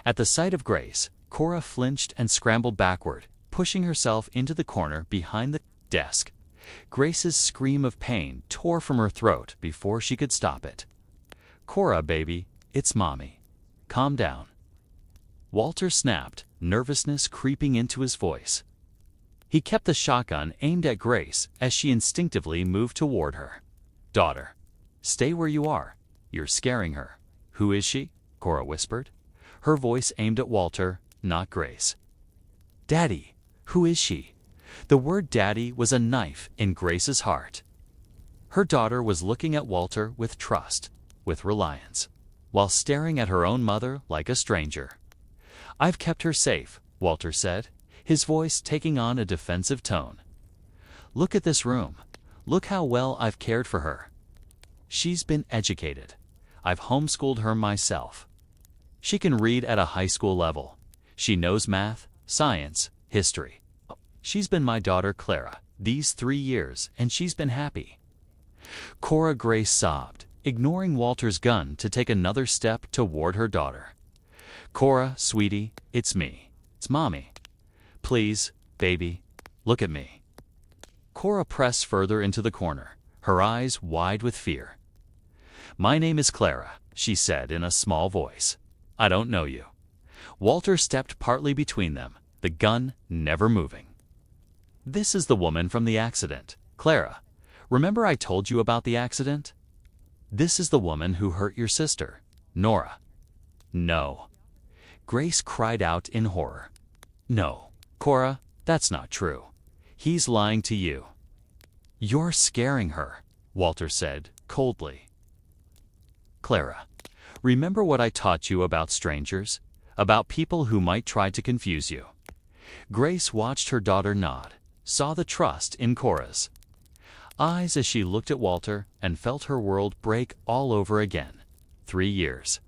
At the sight of Grace, Cora flinched and scrambled backward, pushing herself into the corner behind the desk. Grace's scream of pain tore from her throat before she could stop it. "Cora, baby, it's Mommy. Calm down." Walter snapped, nervousness creeping into his voice. He kept the shotgun aimed at Grace as she instinctively moved toward her. "Daughter, stay where you are. You're scaring her." "Who is she?" Cora whispered, her voice aimed at Walter, not Grace. "Daddy, who is she?" The word daddy was a knife in Grace's heart. Her daughter was looking at Walter with trust, with reliance, while staring at her own mother like a stranger. "I've kept her safe," Walter said, his voice taking on a defensive tone. "Look at this room. Look how well I've cared for her. She's been educated. I've homeschooled her myself. She can read at a high school level. She knows math, science, history. She's been my daughter Clara these 3 years, and she's been happy." Cora Grace sobbed, ignoring Walter's gun to take another step toward her daughter. "Cora, sweetie, it's me. It's Mommy. Please, baby, look at me." Cora pressed further into the corner, her eyes wide with fear. "My name is Clara," she said in a small voice. "I don't know you." Walter stepped partly between them, the gun never moving. "This is the woman from the accident, Clara. Remember I told you about the accident? This is the woman who hurt your sister, Nora." "No." Grace cried out in horror. "No, Cora, that's not true. He's lying to you." "You're scaring her," Walter said coldly. "Clara, remember what I taught you about strangers, about people who might try to confuse you?" Grace watched her daughter nod, saw the trust in Cora's eyes as she looked at Walter and felt her world break all over again. 3 years.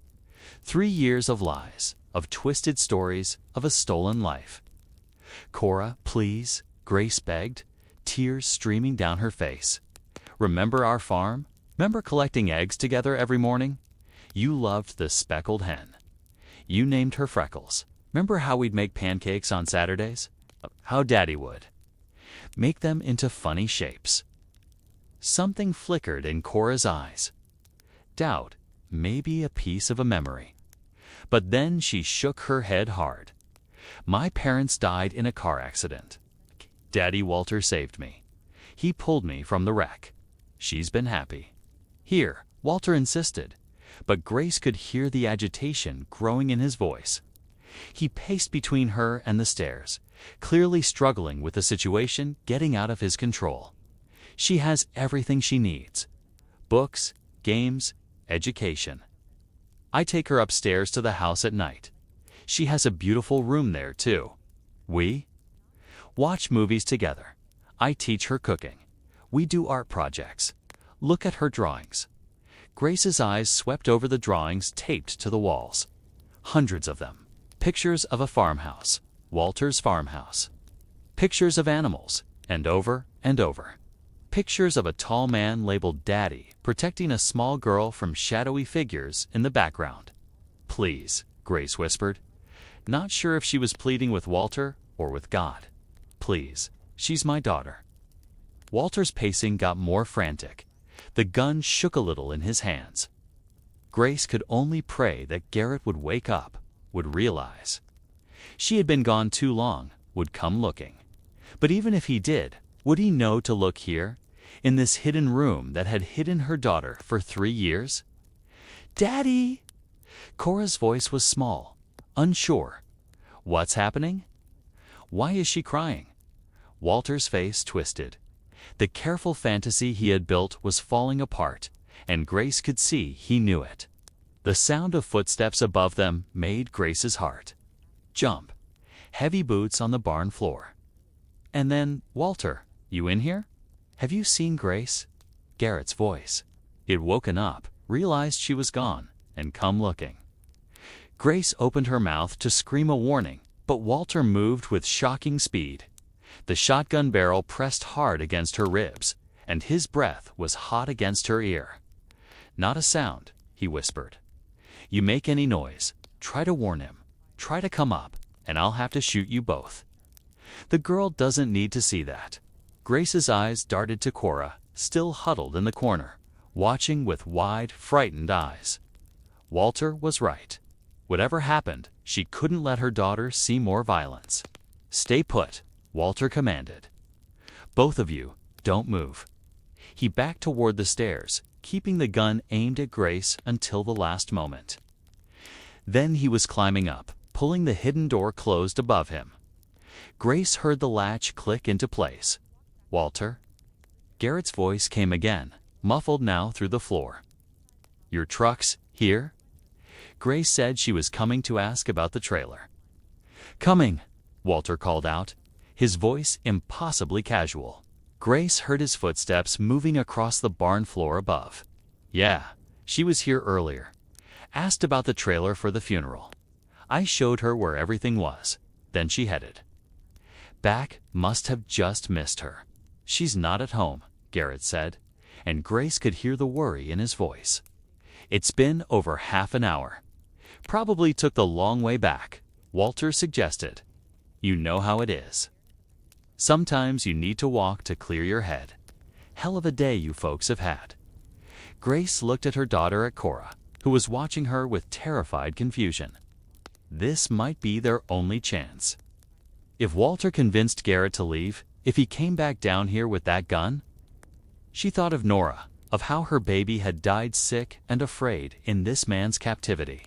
3 years of lies, of twisted stories, of a stolen life. "Cora, please," Grace begged, tears streaming down her face. "Remember our farm? Remember collecting eggs together every morning? You loved the speckled hen. You named her Freckles. Remember how we'd make pancakes on Saturdays? How Daddy would. Make them into funny shapes." Something flickered in Cora's eyes. Doubt, maybe a piece of a memory. But then she shook her head hard. "My parents died in a car accident. Daddy Walter saved me. He pulled me from the wreck. She's been happy." "Here," Walter insisted, but Grace could hear the agitation growing in his voice. He paced between her and the stairs, clearly struggling with the situation getting out of his control. "She has everything she needs. Books, games, education. I take her upstairs to the house at night. She has a beautiful room there, too. We watch movies together. I teach her cooking. We do art projects. Look at her drawings." Grace's eyes swept over the drawings taped to the walls. Hundreds of them. Pictures of a farmhouse, Walter's farmhouse. Pictures of animals, and over and over. Pictures of a tall man labeled Daddy protecting a small girl from shadowy figures in the background. "Please," Grace whispered, not sure if she was pleading with Walter or with God. "Please, she's my daughter." Walter's pacing got more frantic. The gun shook a little in his hands. Grace could only pray that Garrett would wake up, would realize. She had been gone too long, would come looking. But even if he did, would he know to look here, in this hidden room that had hidden her daughter for 3 years? "Daddy!" Cora's voice was small, unsure. "What's happening? Why is she crying?" Walter's face twisted. The careful fantasy he had built was falling apart, and Grace could see he knew it. The sound of footsteps above them made Grace's heart jump. Heavy boots on the barn floor. And then, "Walter, you in here? Have you seen Grace?" Garrett's voice. He had woken up, realized she was gone, and come looking. Grace opened her mouth to scream a warning, but Walter moved with shocking speed. The shotgun barrel pressed hard against her ribs, and his breath was hot against her ear. "Not a sound," he whispered. "You make any noise, try to warn him, try to come up, and I'll have to shoot you both." The girl doesn't need to see that. Grace's eyes darted to Cora, still huddled in the corner, watching with wide, frightened eyes. Walter was right. Whatever happened, she couldn't let her daughter see more violence. "Stay put," Walter commanded. "Both of you, don't move." He backed toward the stairs, keeping the gun aimed at Grace until the last moment. Then he was climbing up, pulling the hidden door closed above him. Grace heard the latch click into place. "Walter?" Garrett's voice came again, muffled now through the floor. "Your truck's here?" Grace said she was coming to ask about the trailer. "Coming," Walter called out, his voice impossibly casual. Grace heard his footsteps moving across the barn floor above. "Yeah, she was here earlier. Asked about the trailer for the funeral. I showed her where everything was. Then she headed back. Must have just missed her. She's not at home," Garrett said, and Grace could hear the worry in his voice. "It's been over half an hour. Probably took the long way back," Walter suggested. "You know how it is. Sometimes you need to walk to clear your head. Hell of a day you folks have had." Grace looked at her daughter, at Cora, who was watching her with terrified confusion. This might be their only chance. If Walter convinced Garrett to leave, if he came back down here with that gun? She thought of Nora, of how her baby had died sick and afraid in this man's captivity.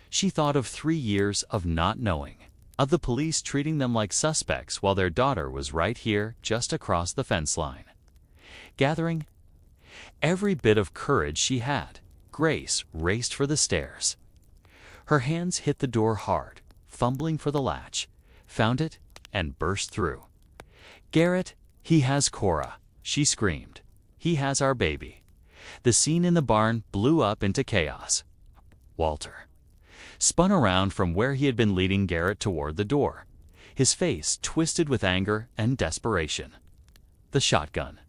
She thought of 3 years of not knowing, of the police treating them like suspects while their daughter was right here just across the fence line. Gathering every bit of courage she had, Grace raced for the stairs. Her hands hit the door hard, fumbling for the latch, found it, and burst through. "Garrett, he has Cora. she screamed. "He has our baby." The scene in the barn blew up into chaos. Walter spun around from where he had been leading Garrett toward the door, his face twisted with anger and desperation. The shotgun.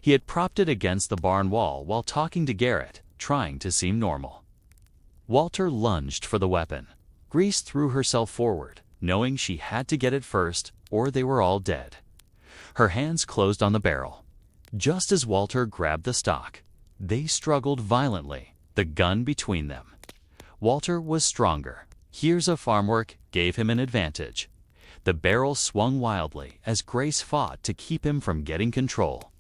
He had propped it against the barn wall while talking to Garrett, trying to seem normal. Walter lunged for the weapon. Grace threw herself forward, knowing she had to get it first or they were all dead. Her hands closed on the barrel. Just as Walter grabbed the stock, they struggled violently, the gun between them. Walter was stronger. Years of farm work gave him an advantage. The barrel swung wildly as Grace fought to keep him from getting control.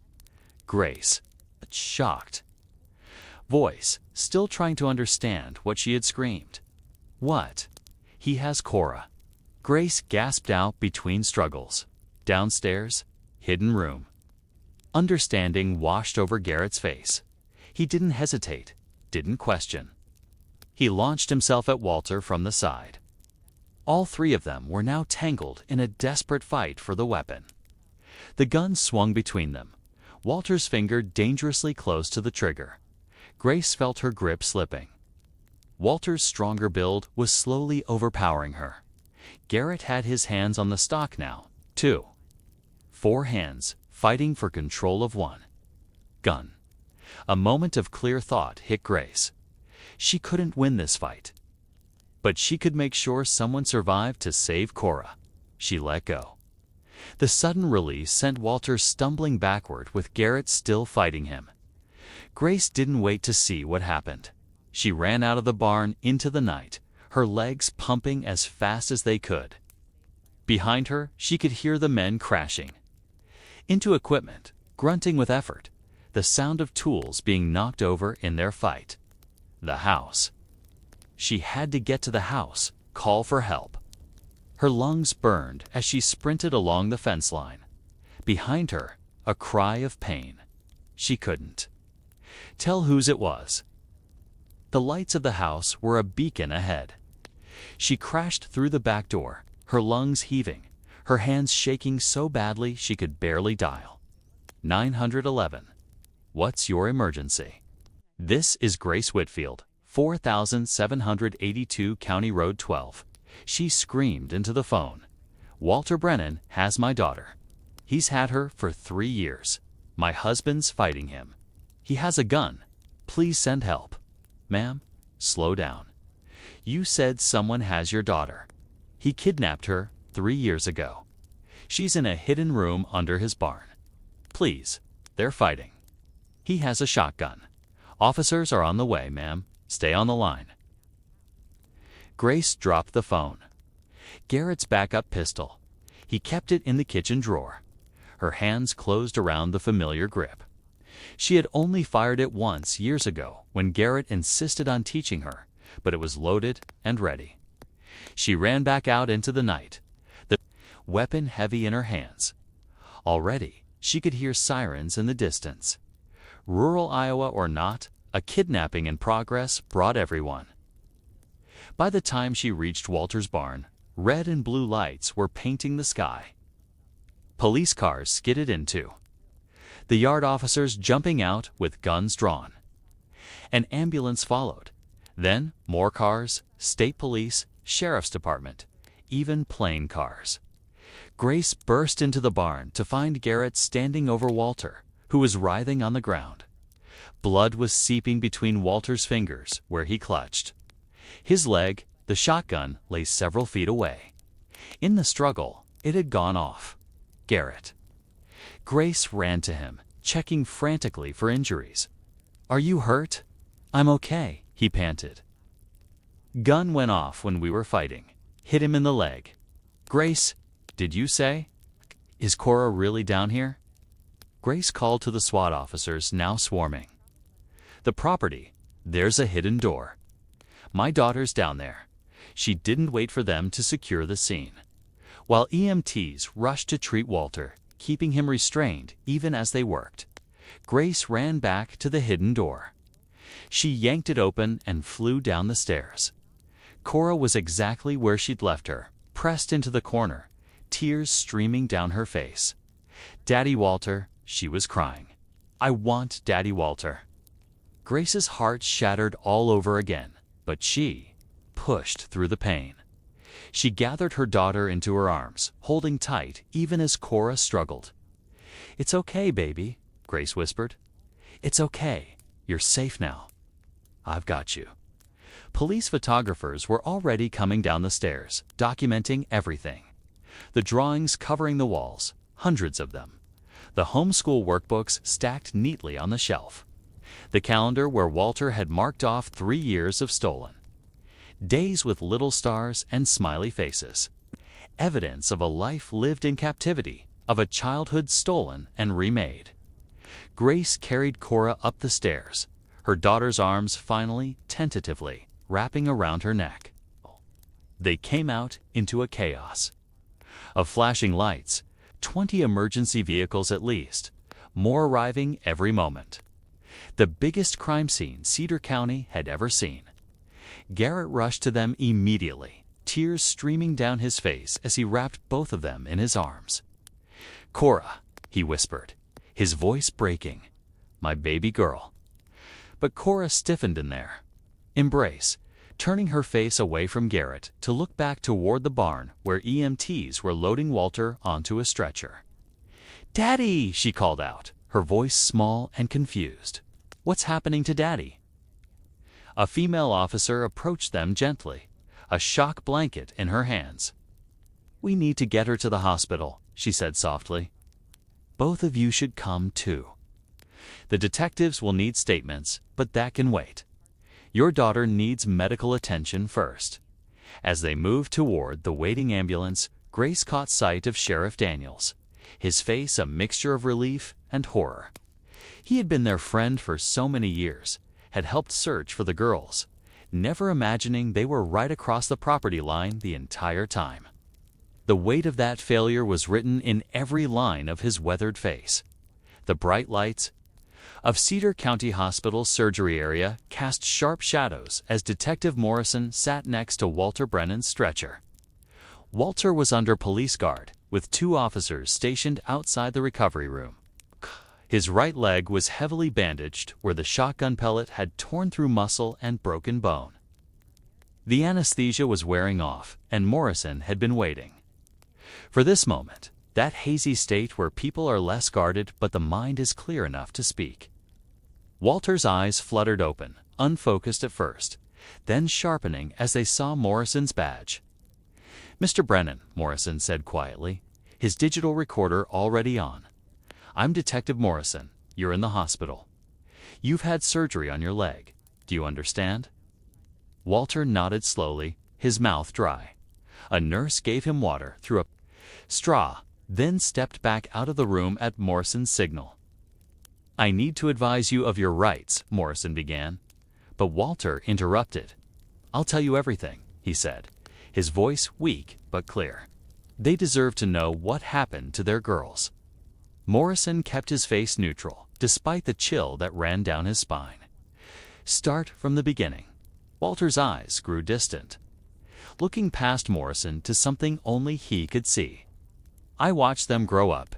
Grace, shocked. Voice, still trying to understand what she had screamed. "What?" "He has Cora." Grace gasped out between struggles. Downstairs, hidden room. Understanding washed over Garrett's face. He didn't hesitate, didn't question. He launched himself at Walter from the side. All three of them were now tangled in a desperate fight for the weapon. The gun swung between them, Walter's finger dangerously close to the trigger. Grace felt her grip slipping. Walter's stronger build was slowly overpowering her. Garrett had his hands on the stock now, too. 4 hands, fighting for control of one. Gun. A moment of clear thought hit Grace. She couldn't win this fight. But she could make sure someone survived to save Cora. She let go. The sudden release sent Walter stumbling backward with Garrett still fighting him. Grace didn't wait to see what happened. She ran out of the barn into the night, her legs pumping as fast as they could. Behind her, she could hear the men crashing into equipment, grunting with effort, the sound of tools being knocked over in their fight. The house. She had to get to the house, call for help. Her lungs burned as she sprinted along the fence line. Behind her, a cry of pain. She couldn't tell whose it was. The lights of the house were a beacon ahead. She crashed through the back door, her lungs heaving, her hands shaking so badly she could barely dial. 911. What's your emergency? This is Grace Whitfield, 4782 County Road 12. She screamed into the phone. "Walter Brennan has my daughter. He's had her for 3 years. My husband's fighting him. He has a gun. Please send help." "Ma'am, slow down. You said someone has your daughter. He kidnapped her 3 years ago. She's in a hidden room under his barn. Please, they're fighting. He has a shotgun. Officers are on the way, ma'am. Stay on the line." Grace dropped the phone. Garrett's backup pistol. He kept it in the kitchen drawer. Her hands closed around the familiar grip. She had only fired it once years ago when Garrett insisted on teaching her, but it was loaded and ready. She ran back out into the night, the weapon heavy in her hands. Already, she could hear sirens in the distance. Rural Iowa or not, a kidnapping in progress brought everyone. By the time she reached Walter's barn, red and blue lights were painting the sky. Police cars skidded into. The yard officers jumping out with guns drawn. An ambulance followed. Then more cars, state police, sheriff's department, even plane cars. Grace burst into the barn to find Garrett standing over Walter, who was writhing on the ground. Blood was seeping between Walter's fingers where he clutched. His leg, the shotgun, lay several feet away. In the struggle, it had gone off. Garrett. Grace ran to him, checking frantically for injuries. "Are you hurt?" "I'm okay," he panted. "Gun went off when we were fighting. Hit him in the leg." "Grace, did you say? Is Cora really down here?" Grace called to the SWAT officers now swarming. "The property. There's a hidden door. My daughter's down there." She didn't wait for them to secure the scene. While EMTs rushed to treat Walter, keeping him restrained even as they worked, Grace ran back to the hidden door. She yanked it open and flew down the stairs. Cora was exactly where she'd left her, pressed into the corner, tears streaming down her face. "Daddy Walter," She was crying. "I want Daddy Walter." Grace's heart shattered all over again, but she pushed through the pain. She gathered her daughter into her arms, holding tight even as Cora struggled. "It's okay, baby," Grace whispered. "It's okay. You're safe now. I've got you." Police photographers were already coming down the stairs, documenting everything. The drawings covering the walls, hundreds of them. The homeschool workbooks stacked neatly on the shelf. The calendar where Walter had marked off 3 years of stolen. Days with little stars and smiley faces. Evidence of a life lived in captivity, of a childhood stolen and remade. Grace carried Cora up the stairs, her daughter's arms finally, tentatively, wrapping around her neck. They came out into a chaos of flashing lights, 20 emergency vehicles at least, more arriving every moment. The biggest crime scene Cedar County had ever seen. Garrett rushed to them immediately, tears streaming down his face as he wrapped both of them in his arms. "Cora," he whispered, his voice breaking, "my baby girl." But Cora stiffened in their embrace, turning her face away from Garrett to look back toward the barn where EMTs were loading Walter onto a stretcher. "Daddy!" she called out, her voice small and confused. "What's happening to Daddy?" A female officer approached them gently, a shock blanket in her hands. "We need to get her to the hospital," she said softly. "Both of you should come too. The detectives will need statements, but that can wait. Your daughter needs medical attention first." As they moved toward the waiting ambulance, Grace caught sight of Sheriff Daniels, his face a mixture of relief and horror. He had been their friend for so many years, had helped search for the girls, never imagining they were right across the property line the entire time. The weight of that failure was written in every line of his weathered face. The bright lights of Cedar County Hospital's surgery area cast sharp shadows as Detective Morrison sat next to Walter Brennan's stretcher. Walter was under police guard, with 2 officers stationed outside the recovery room. His right leg was heavily bandaged where the shotgun pellet had torn through muscle and broken bone. The anesthesia was wearing off, and Morrison had been waiting for this moment, that hazy state where people are less guarded but the mind is clear enough to speak. Walter's eyes fluttered open, unfocused at first, then sharpening as they saw Morrison's badge. "Mr. Brennan," Morrison said quietly, his digital recorder already on. "I'm Detective Morrison. You're in the hospital. You've had surgery on your leg. Do you understand?" Walter nodded slowly, his mouth dry. A nurse gave him water through a straw, then stepped back out of the room at Morrison's signal. "I need to advise you of your rights," Morrison began. But Walter interrupted. "I'll tell you everything," he said, his voice weak but clear. "They deserve to know what happened to their girls." Morrison kept his face neutral, despite the chill that ran down his spine. "Start from the beginning." Walter's eyes grew distant, looking past Morrison to something only he could see. "I watched them grow up,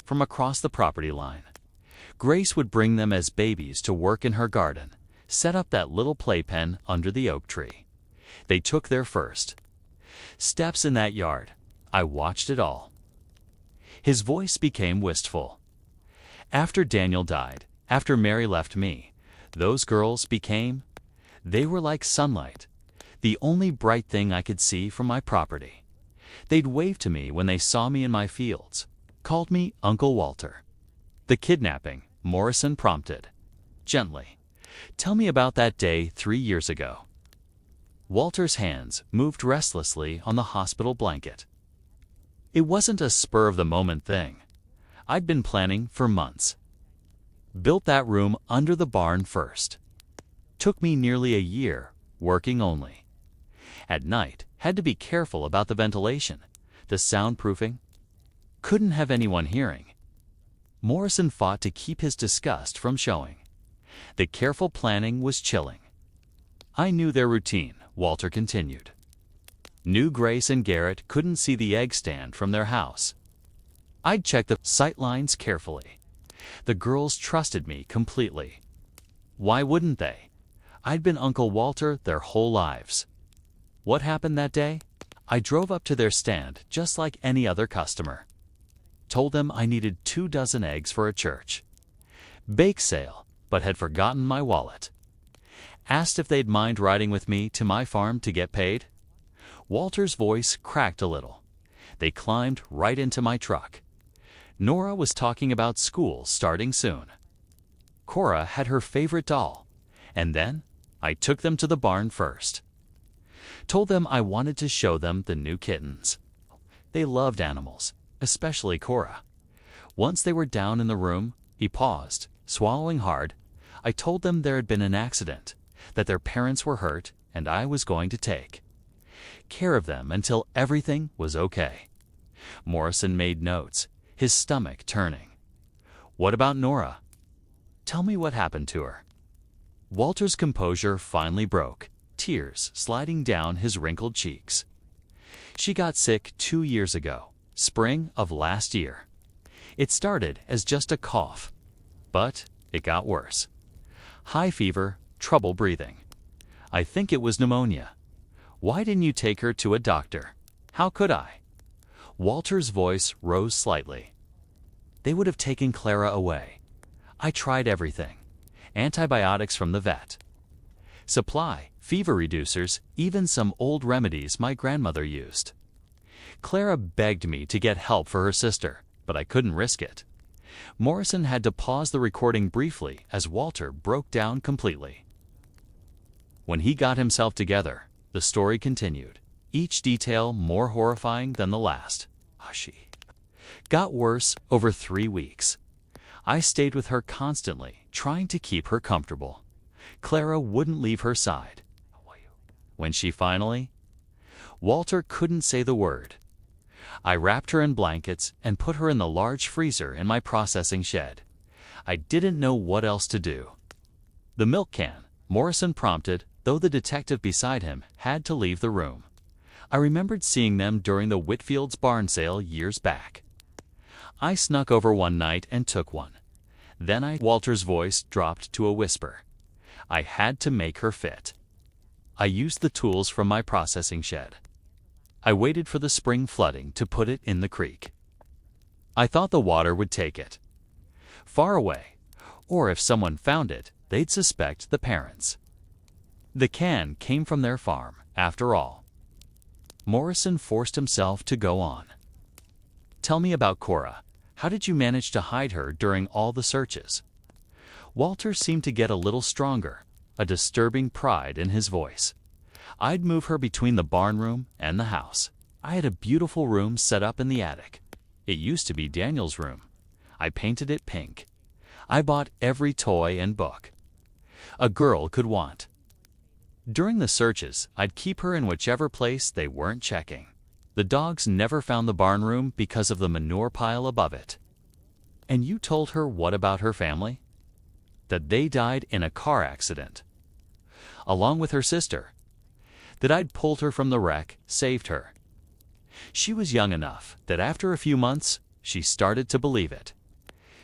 from across the property line. Grace would bring them as babies to work in her garden, set up that little playpen under the oak tree. They took their first steps in that yard. I watched it all." His voice became wistful. "After Daniel died, after Mary left me, those girls they were like sunlight, the only bright thing I could see from my property. They'd wave to me when they saw me in my fields, called me Uncle Walter." "The kidnapping," Morrison prompted, gently. "Tell me about that day 3 years ago." Walter's hands moved restlessly on the hospital blanket. "It wasn't a spur-of-the-moment thing. I'd been planning for months. Built that room under the barn first. Took me nearly a year, working only. At night, had to be careful about the ventilation, the soundproofing. Couldn't have anyone hearing." Morrison fought to keep his disgust from showing. The careful planning was chilling. "I knew their routine," Walter continued. "Knew Grace and Garrett couldn't see the egg stand from their house. I'd check the sightlines carefully, The girls trusted me completely. Why wouldn't they? I'd been Uncle Walter their whole lives. What happened that day? I drove up to their stand just like any other customer. Told them I needed 24 eggs for a church bake sale, but had forgotten my wallet. Asked if they'd mind riding with me to my farm to get paid. Walter's voice cracked a little. They climbed right into my truck. Nora was talking about school starting soon. Cora had her favorite doll, and then I took them to the barn first. Told them I wanted to show them the new kittens. They loved animals, especially Cora. Once they were down in the room, he paused, swallowing hard. I told them there had been an accident, that their parents were hurt, and I was going to take care of them until everything was okay. Morrison made notes, his stomach turning. What about Nora? Tell me what happened to her. Walter's composure finally broke, tears sliding down his wrinkled cheeks. She got sick 2 years ago, spring of last year. It started as just a cough, but it got worse. High fever, trouble breathing. I think it was pneumonia. Why didn't you take her to a doctor? How could I? Walter's voice rose slightly. They would have taken Clara away. I tried everything. Antibiotics from the vet. Supply, fever reducers, even some old remedies my grandmother used. Clara begged me to get help for her sister, but I couldn't risk it. Morrison had to pause the recording briefly as Walter broke down completely. When he got himself together, the story continued, each detail more horrifying than the last. She got worse over 3 weeks. I stayed with her constantly, trying to keep her comfortable. Clara wouldn't leave her side. When she finally... Walter couldn't say the word. I wrapped her in blankets and put her in the large freezer in my processing shed. I didn't know what else to do. The milk can, Morrison prompted, though the detective beside him had to leave the room. I remembered seeing them during the Whitfield's barn sale years back. I snuck over one night and took one. Then Walter's voice dropped to a whisper. I had to make her fit. I used the tools from my processing shed. I waited for the spring flooding to put it in the creek. I thought the water would take it far away, or if someone found it, they'd suspect the parents. The can came from their farm, after all. Morrison forced himself to go on. Tell me about Cora. How did you manage to hide her during all the searches? Walter seemed to get a little stronger, a disturbing pride in his voice. I'd move her between the barn room and the house. I had a beautiful room set up in the attic. It used to be Daniel's room. I painted it pink. I bought every toy and book a girl could want. During the searches, I'd keep her in whichever place they weren't checking. The dogs never found the barn room because of the manure pile above it. And you told her what about her family? That they died in a car accident, along with her sister. That I'd pulled her from the wreck, saved her. She was young enough that after a few months, she started to believe it.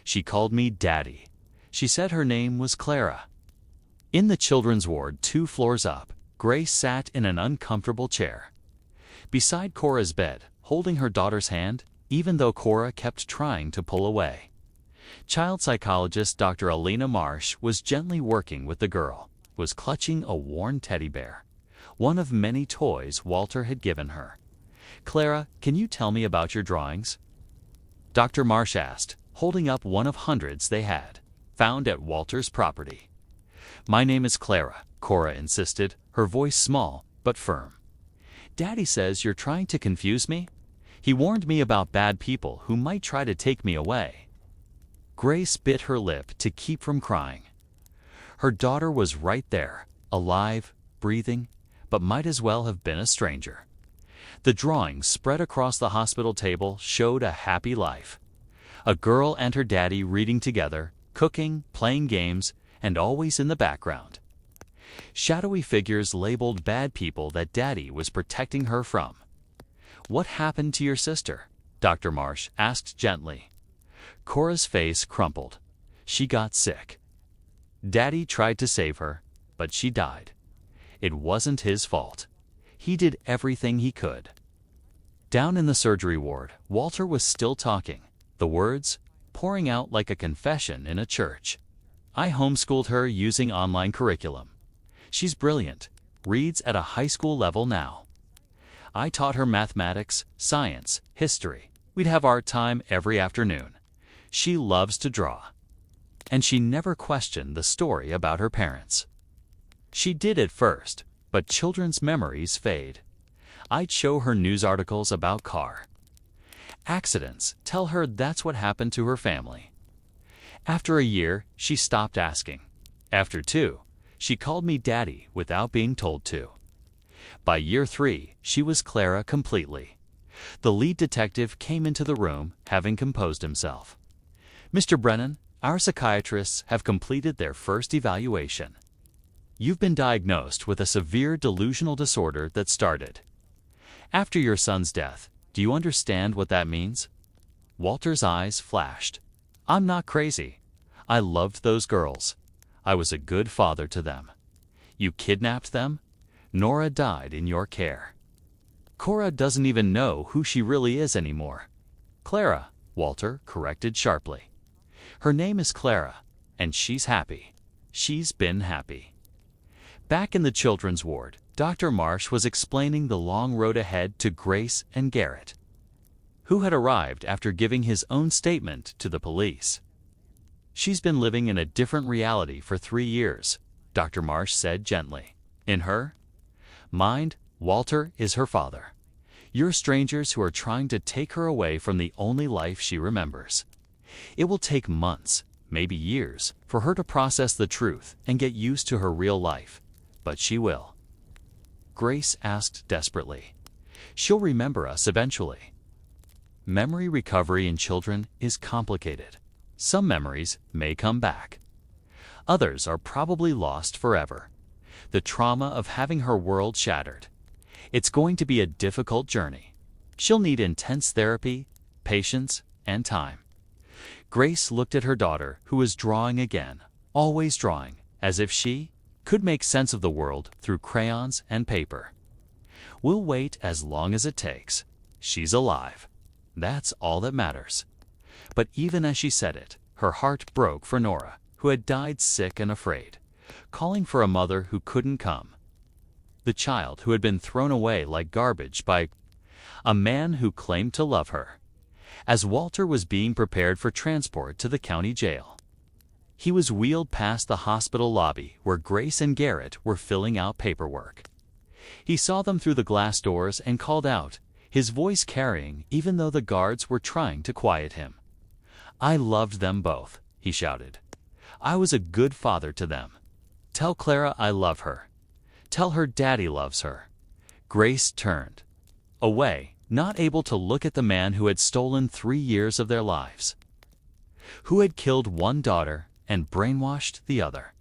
She called me Daddy. She said her name was Clara. In the children's ward 2 floors up, Grace sat in an uncomfortable chair beside Cora's bed, holding her daughter's hand, even though Cora kept trying to pull away. Child psychologist Dr. Alina Marsh was gently working with the girl, was clutching a worn teddy bear, one of many toys Walter had given her. Clara, can you tell me about your drawings? Dr. Marsh asked, holding up one of hundreds they had, found at Walter's property. My name is Clara, Cora insisted, her voice small but firm. Daddy says you're trying to confuse me? He warned me about bad people who might try to take me away. Grace bit her lip to keep from crying. Her daughter was right there, alive, breathing, but might as well have been a stranger. The drawings spread across the hospital table showed a happy life. A girl and her daddy reading together, cooking, playing games, and always in the background. Shadowy figures labeled bad people that Daddy was protecting her from. What happened to your sister? Dr. Marsh asked gently. Cora's face crumpled, She got sick. Daddy tried to save her, but she died. It wasn't his fault. He did everything he could. Down in the surgery ward, Walter was still talking, the words pouring out like a confession in a church. I homeschooled her using online curriculum. She's brilliant, reads at a high school level now. I taught her mathematics, science, history. We'd have art time every afternoon. She loves to draw. And she never questioned the story about her parents. She did at first, but children's memories fade. I'd show her news articles about car accidents, tell her that's what happened to her family. After a year, she stopped asking. After 2, she called me Daddy without being told to. By year 3, she was Clara completely. The lead detective came into the room, having composed himself. Mr. Brennan, our psychiatrists have completed their first evaluation. You've been diagnosed with a severe delusional disorder that started after your son's death. Do you understand what that means? Walter's eyes flashed. I'm not crazy. I loved those girls. I was a good father to them. You kidnapped them? Nora died in your care. Cora doesn't even know who she really is anymore. Clara, Walter corrected sharply. Her name is Clara, and she's happy. She's been happy. Back in the children's ward, Dr. Marsh was explaining the long road ahead to Grace and Garrett, who had arrived after giving his own statement to the police. She's been living in a different reality for 3 years, Dr. Marsh said gently. In her mind, Walter is her father. You're strangers who are trying to take her away from the only life she remembers. It will take months, maybe years, for her to process the truth and get used to her real life, but she will. Grace asked desperately. She'll remember us eventually. Memory recovery in children is complicated. Some memories may come back. Others are probably lost forever. The trauma of having her world shattered. It's going to be a difficult journey. She'll need intense therapy, patience, and time. Grace looked at her daughter, who was drawing again, always drawing, as if she could make sense of the world through crayons and paper. We'll wait as long as it takes. She's alive. That's all that matters. But even as she said it, her heart broke for Nora, who had died sick and afraid, calling for a mother who couldn't come. The child who had been thrown away like garbage by a man who claimed to love her. As Walter was being prepared for transport to the county jail, he was wheeled past the hospital lobby where Grace and Garrett were filling out paperwork. He saw them through the glass doors and called out, his voice carrying even though the guards were trying to quiet him. I loved them both, he shouted. I was a good father to them. Tell Clara I love her. Tell her Daddy loves her. Grace turned away, not able to look at the man who had stolen 3 years of their lives, who had killed one daughter and brainwashed the other.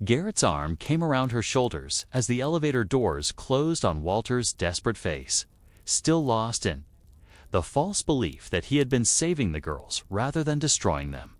Garrett's arm came around her shoulders as the elevator doors closed on Walter's desperate face, still lost in the false belief that he had been saving the girls rather than destroying them.